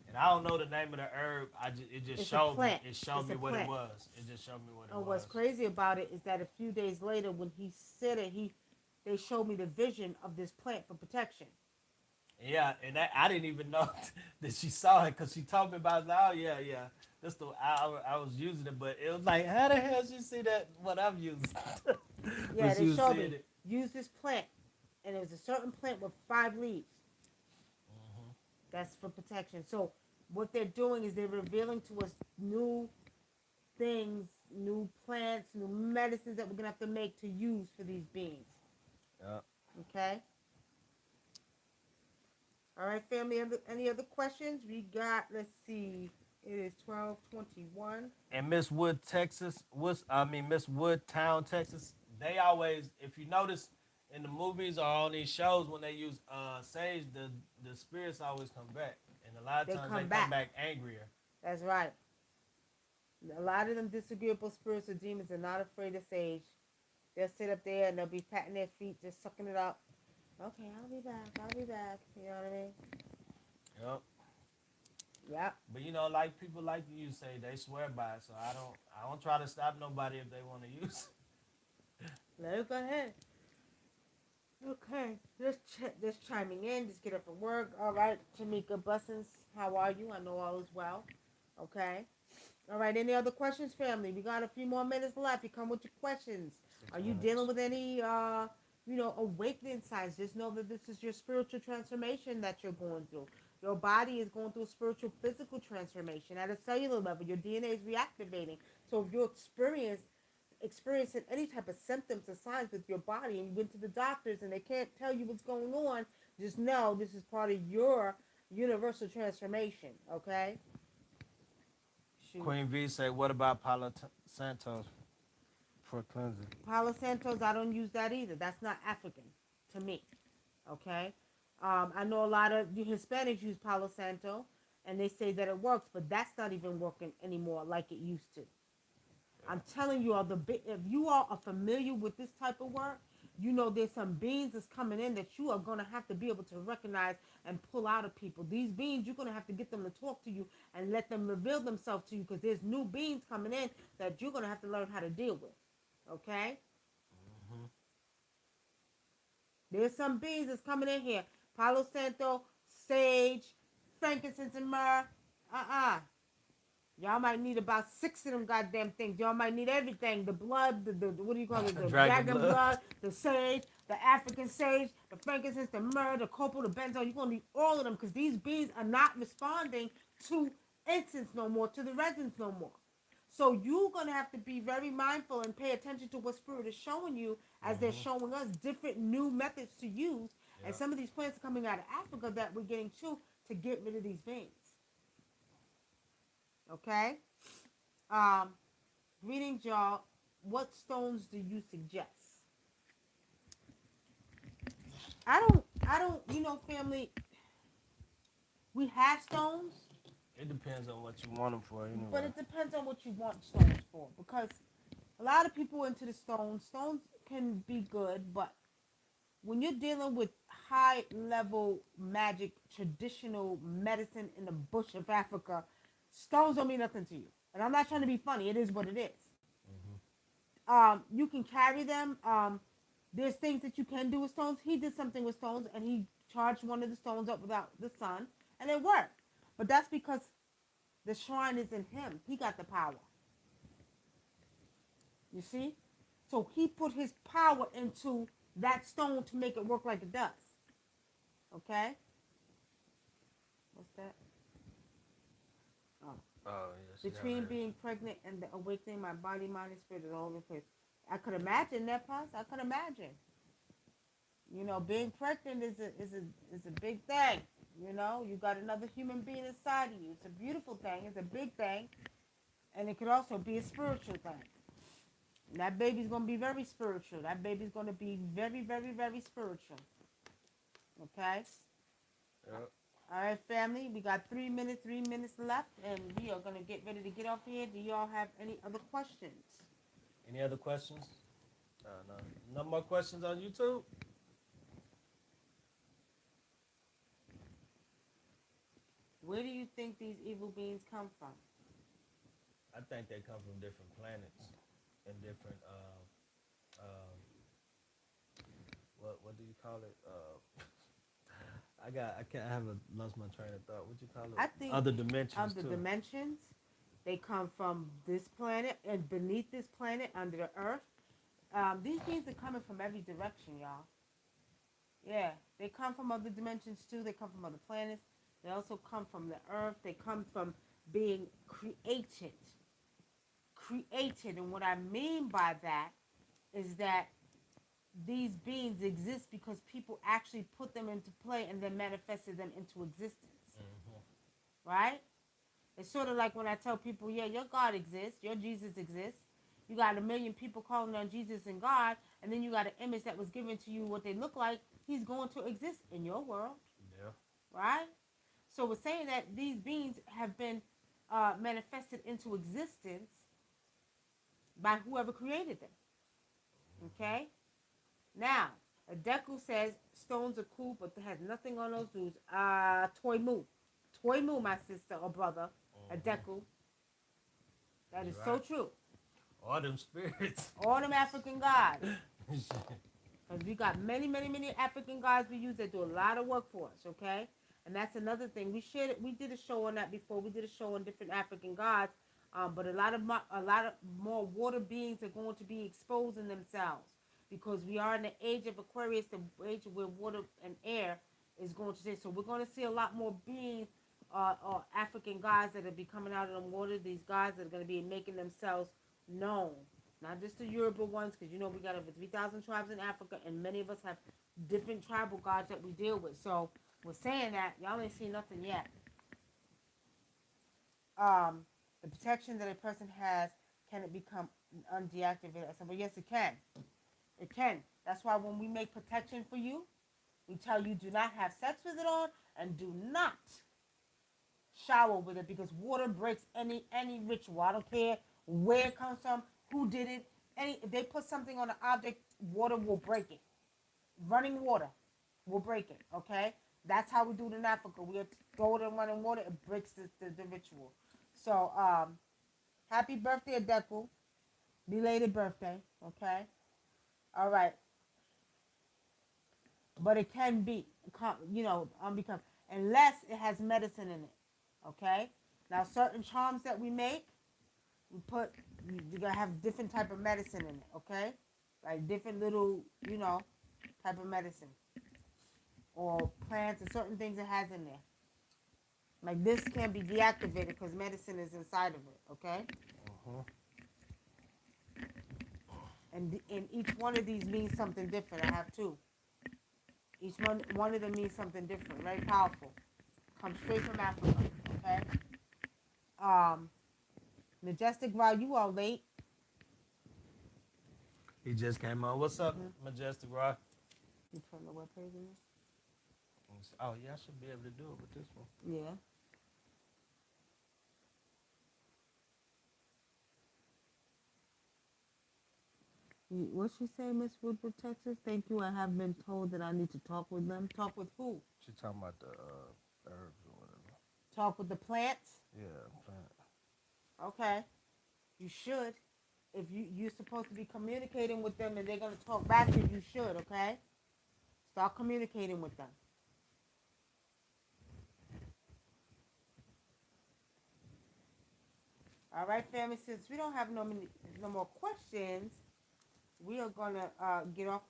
And I don't know the name of the herb. It just it's a showed me. plant. It showed It's me a what it plant. was. It just showed me what it And what's was. crazy about it is that a few days later, when he said it, they showed me the vision of this plant for protection. Yeah, and I didn't even know that she saw it because she told me about it. Oh yeah, yeah. That's the I was using it, but it was like, how the hell she see that what I'm using? Yeah, But they she was showed seeing me it. use this plant, and it was a certain plant with 5 leaves. Hmm. That's for protection. So what they're doing is they're revealing to us new things, new plants, new medicines that we're gonna have to make to use for these beings. Yeah. Okay. All right, family. Any other questions? We got. Let's see. It is 12:21. And Miss Wood, Texas, Miss Woodtown, Texas. They always, if you notice, in the movies or on these shows when they use sage, the spirits always come back, and a lot of They times they come come back. back angrier. That's right. A lot of them disagreeable spirits or demons are not afraid of sage. They'll sit up there and they'll be patting their feet, just sucking it up. Okay, I'll be back. I'll be back. You know what I mean? Yep. Yep. But you know, like people like you say, they swear by it. So I don't try to stop nobody if they want to use Let it go ahead. Okay, just chiming in. Just get up from work. All right, Tamika Bussins, how are you? I know all is well. Okay. All right. Any other questions, family? We got a few more minutes left. You come with your questions. it. Are six you dealing minutes. with any awakening signs? Just know that this is your spiritual transformation that you're going through. Your body is going through a spiritual physical transformation at a cellular level. Your DNA is reactivating. So if you experiencing any type of symptoms or signs with your body and you went to the doctors and they can't tell you what's going on, just know this is part of your universal transformation. Okay. Shoot. Queen V say, what about Palo Santos for cleansing? Palo Santos, I don't use that either. That's not African to me. Okay. I know a lot of you Hispanics use Palo Santo. and they say that it works, but that's not even working anymore like it used to. I'm Yeah. telling you all, if you all are familiar with this type of work, you know there's some beings that's coming in that you are going to have to be able to recognize and pull out of people. These beings, you're going to have to get them to talk to you and let them reveal themselves to you, because there's new beings coming in that you're going to have to learn how to deal with. Okay? Mm-hmm. There's some beings that's coming in here. Palo Santo, sage, frankincense, and myrrh. Uh-uh. Y'all might need about 6 of them goddamn things. Y'all might need everything. The blood, the what do you call it? The Dragon dragon blood. blood, the sage, the African sage, the frankincense, the myrrh, the copal, the benzo. You're going to need all of them, because these beings are not responding to incense no more, to the resins no more. So you're going to have to be very mindful and pay attention to what spirit is showing you, as they're Mm-hmm. showing us different new methods to use. And Yeah. some of these plants are coming out of Africa that we're getting to get rid of these beings. Okay? Um, Greetings, y'all. What stones do you suggest? Family, we have stones, It depends on what you want them for, but anyway. it depends on what you want stones for. Because a lot of people into the stones can be good, but when you're dealing with high level magic, traditional medicine in the bush of Africa, stones don't mean nothing to you. And I'm not trying to be funny, it is what it is. Mm-hmm. You can carry them. There's things that you can do with stones. He did something with stones, and he charged one of the stones up without the sun, and it worked. But that's because the shrine is in him. He got the power. You see? So he put his power into that stone to make it work like it does. Okay? What's that? Oh. Oh yeah, she have Between hers. being pregnant and the awakening, my body, mind, and spirit is all over the place. I could imagine that, Pus. I could imagine. Being pregnant is a big thing. You got another human being inside of you. It's a beautiful thing. It's a big thing, and it could also be a spiritual thing. And that baby's gonna be very spiritual. That baby's gonna be very, very, very spiritual. Okay. Yep. All right, family. We got 3 minutes left, and we are gonna get ready to get off here. Do y'all have any other questions? Any other questions? No. No more questions on YouTube. Where do you think these evil beings come from? I think they come from different planets and different what do you call it? I haven't lost my train of thought. What you call it? I think Other dimensions of the too. dimensions, they come from this planet and beneath this planet under the earth. These beings are coming from every direction, y'all. Yeah, they come from other dimensions too. They come from other planets. They also come from the earth. They come from being created. Created. And what I mean by that is that these beings exist because people actually put them into play and then manifested them into existence. Mm-hmm. Right? It's sort of like when I tell people, yeah, your God exists, your Jesus exists. You got a million people calling on Jesus and God, and then you got an image that was given to you what they look like. He's going to exist in your world, Yeah. right? So we're saying that these beings have been manifested into existence by whoever created them. Mm-hmm. Okay? Now, Adeku says stones are cool, but they has nothing on those dudes. Toy Moo. Toy Moo, my sister or brother. Mm-hmm. Adeku. That is You're so right. true. All them spirits. All them African gods. Because we got many, many, many African gods we use that do a lot of work for us, okay? And that's another thing. We did a show on that before. We did a show on different African gods. But a lot of more water beings are going to be exposing themselves because we are in the age of Aquarius, the age where water and air is going to change. So we're going to see a lot more beings or African gods that will be coming out of the water. These gods that are going to be making themselves known. Not just the Yoruba ones, because we got over 3,000 tribes in Africa, and many of us have different tribal gods that we deal with. So we're saying that y'all ain't seen nothing yet. The protection that a person has, can it become undeactivated? I said, well, yes, it can. It can. That's why when we make protection for you, we tell you do not have sex with it on and do not shower with it because water breaks any ritual. I don't care where it comes from, who did it. Any if they put something on an object, water will break it. Running water will break it. Okay, that's how we do it in Africa. We have to throw it in running water. It breaks the ritual. So happy birthday, Adeku. Belated birthday. Okay. All right. But it can be, become unless it has medicine in it. Okay. Now, certain charms that we make, we put you're gonna have different type of medicine in it. Okay, like different little type of medicine or plants and certain things it has in there. Like this can be deactivated because medicine is inside of it. Okay, Uh-huh. and each one of these means something different. I have two. Each one of them means something different. Very powerful. Comes straight from Africa. Okay. Um, Majestic Raw, you are late. He just came on. What's up, Mm-hmm. Majestic Rock? You putting the web page in Oh yeah, I should be able to do it with this one. there? Yeah. What she say, Miss Woodward, Texas? Thank you. I have been told that I need to talk with them. Talk with who? She talking about the herbs or whatever. Talk with the plants. Yeah, plant. Okay. You should. If you're supposed to be communicating with them and they're gonna talk back to you, you should. Okay. Start communicating with them. All right, family. Since we don't have no more questions, we are gonna get off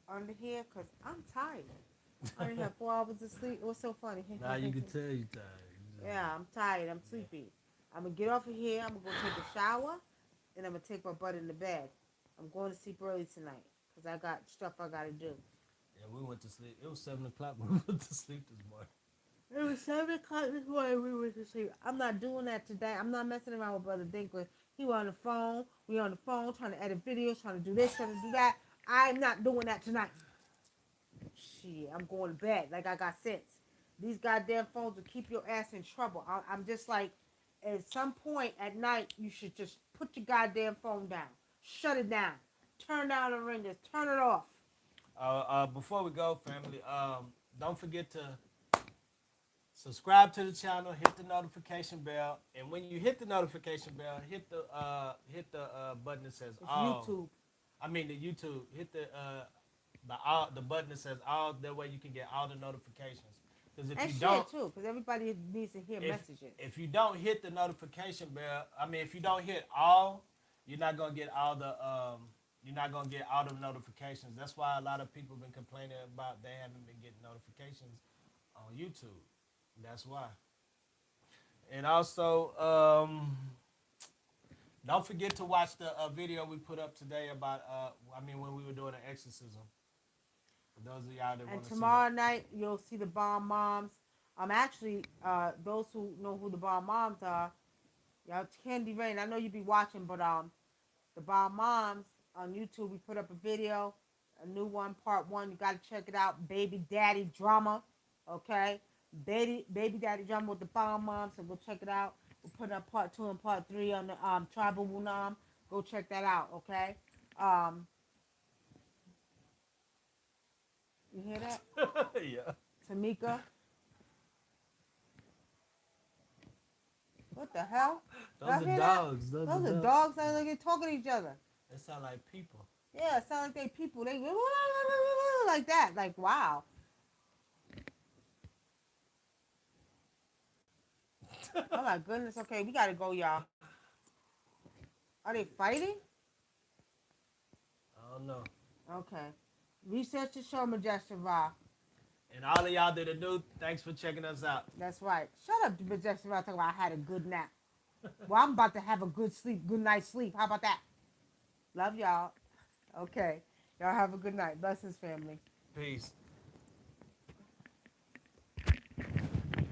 under here because I'm tired. I only have 4 hours of sleep. It was so funny. Now you can tell you tired. Yeah, I'm tired. I'm sleepy. I'm gonna get off of here. I'm gonna go take a shower, and I'm gonna take my butt in the bed. I'm going to sleep early tonight because I got stuff I gotta do. Yeah, we went to sleep. It was 7 o'clock when we went to sleep this morning. It was 7 o'clock this morning. We went to sleep. I'm not doing that today. I'm not messing around with Brother Dinkler. He was on the phone. We on the phone trying to edit videos, trying to do this, trying to do that. I'm not doing that tonight. Shit, I'm going to bed like I got sense. These goddamn phones will keep your ass in trouble. I'm just like, at some point at night, you should just put your goddamn phone down. Shut it down. Turn down the ringers. Turn it off. Before we go, family, don't forget to subscribe to the channel, hit the notification bell, and when you hit the notification bell, hit the button that says It's all. YouTube. I mean the YouTube. Hit the all the button that says all. That way you can get all the notifications. Because if And you share don't, too, because everybody needs to hear messages. if you don't hit the notification bell, if you don't hit all, you're not gonna get all the you're not gonna get all the notifications. That's why a lot of people been complaining about they haven't been getting notifications on YouTube. That's why. And also, don't forget to watch the video we put up today about when we were doing an exorcism. For those of y'all that want And to see tomorrow night, you'll see the Bomb Moms. Actually, those who know who the Bomb Moms are, y'all, Candy Rain. I know you be watching, but the Bomb Moms on YouTube, we put up a video, a new one, part one. You gotta check it out. Baby Daddy Drama, okay? Baby Daddy Drama with the Bomb Moms. So go check it out. We'll put up part two and part three on the Tribal WUNAM. Go check that out, okay? You hear that, it. Yeah. Tamika? What the hell? Those Y'all are hear that? dogs. Those Those are are dogs. dogs that like they talking to each other. They sound like people. Yeah, it sound like they people. They like that. Like wow. Oh my goodness. Okay, we gotta go, y'all. Are they fighting? I don't know. Okay. Research the show, Majestic Raw. And all of y'all that are new, thanks for checking us out. That's right. Shut up, Majestic Raw. Talking about I had a good nap. Well, I'm about to have a good sleep, good night's sleep. How about that? Love y'all. Okay. Y'all have a good night. Blessings, family. Peace.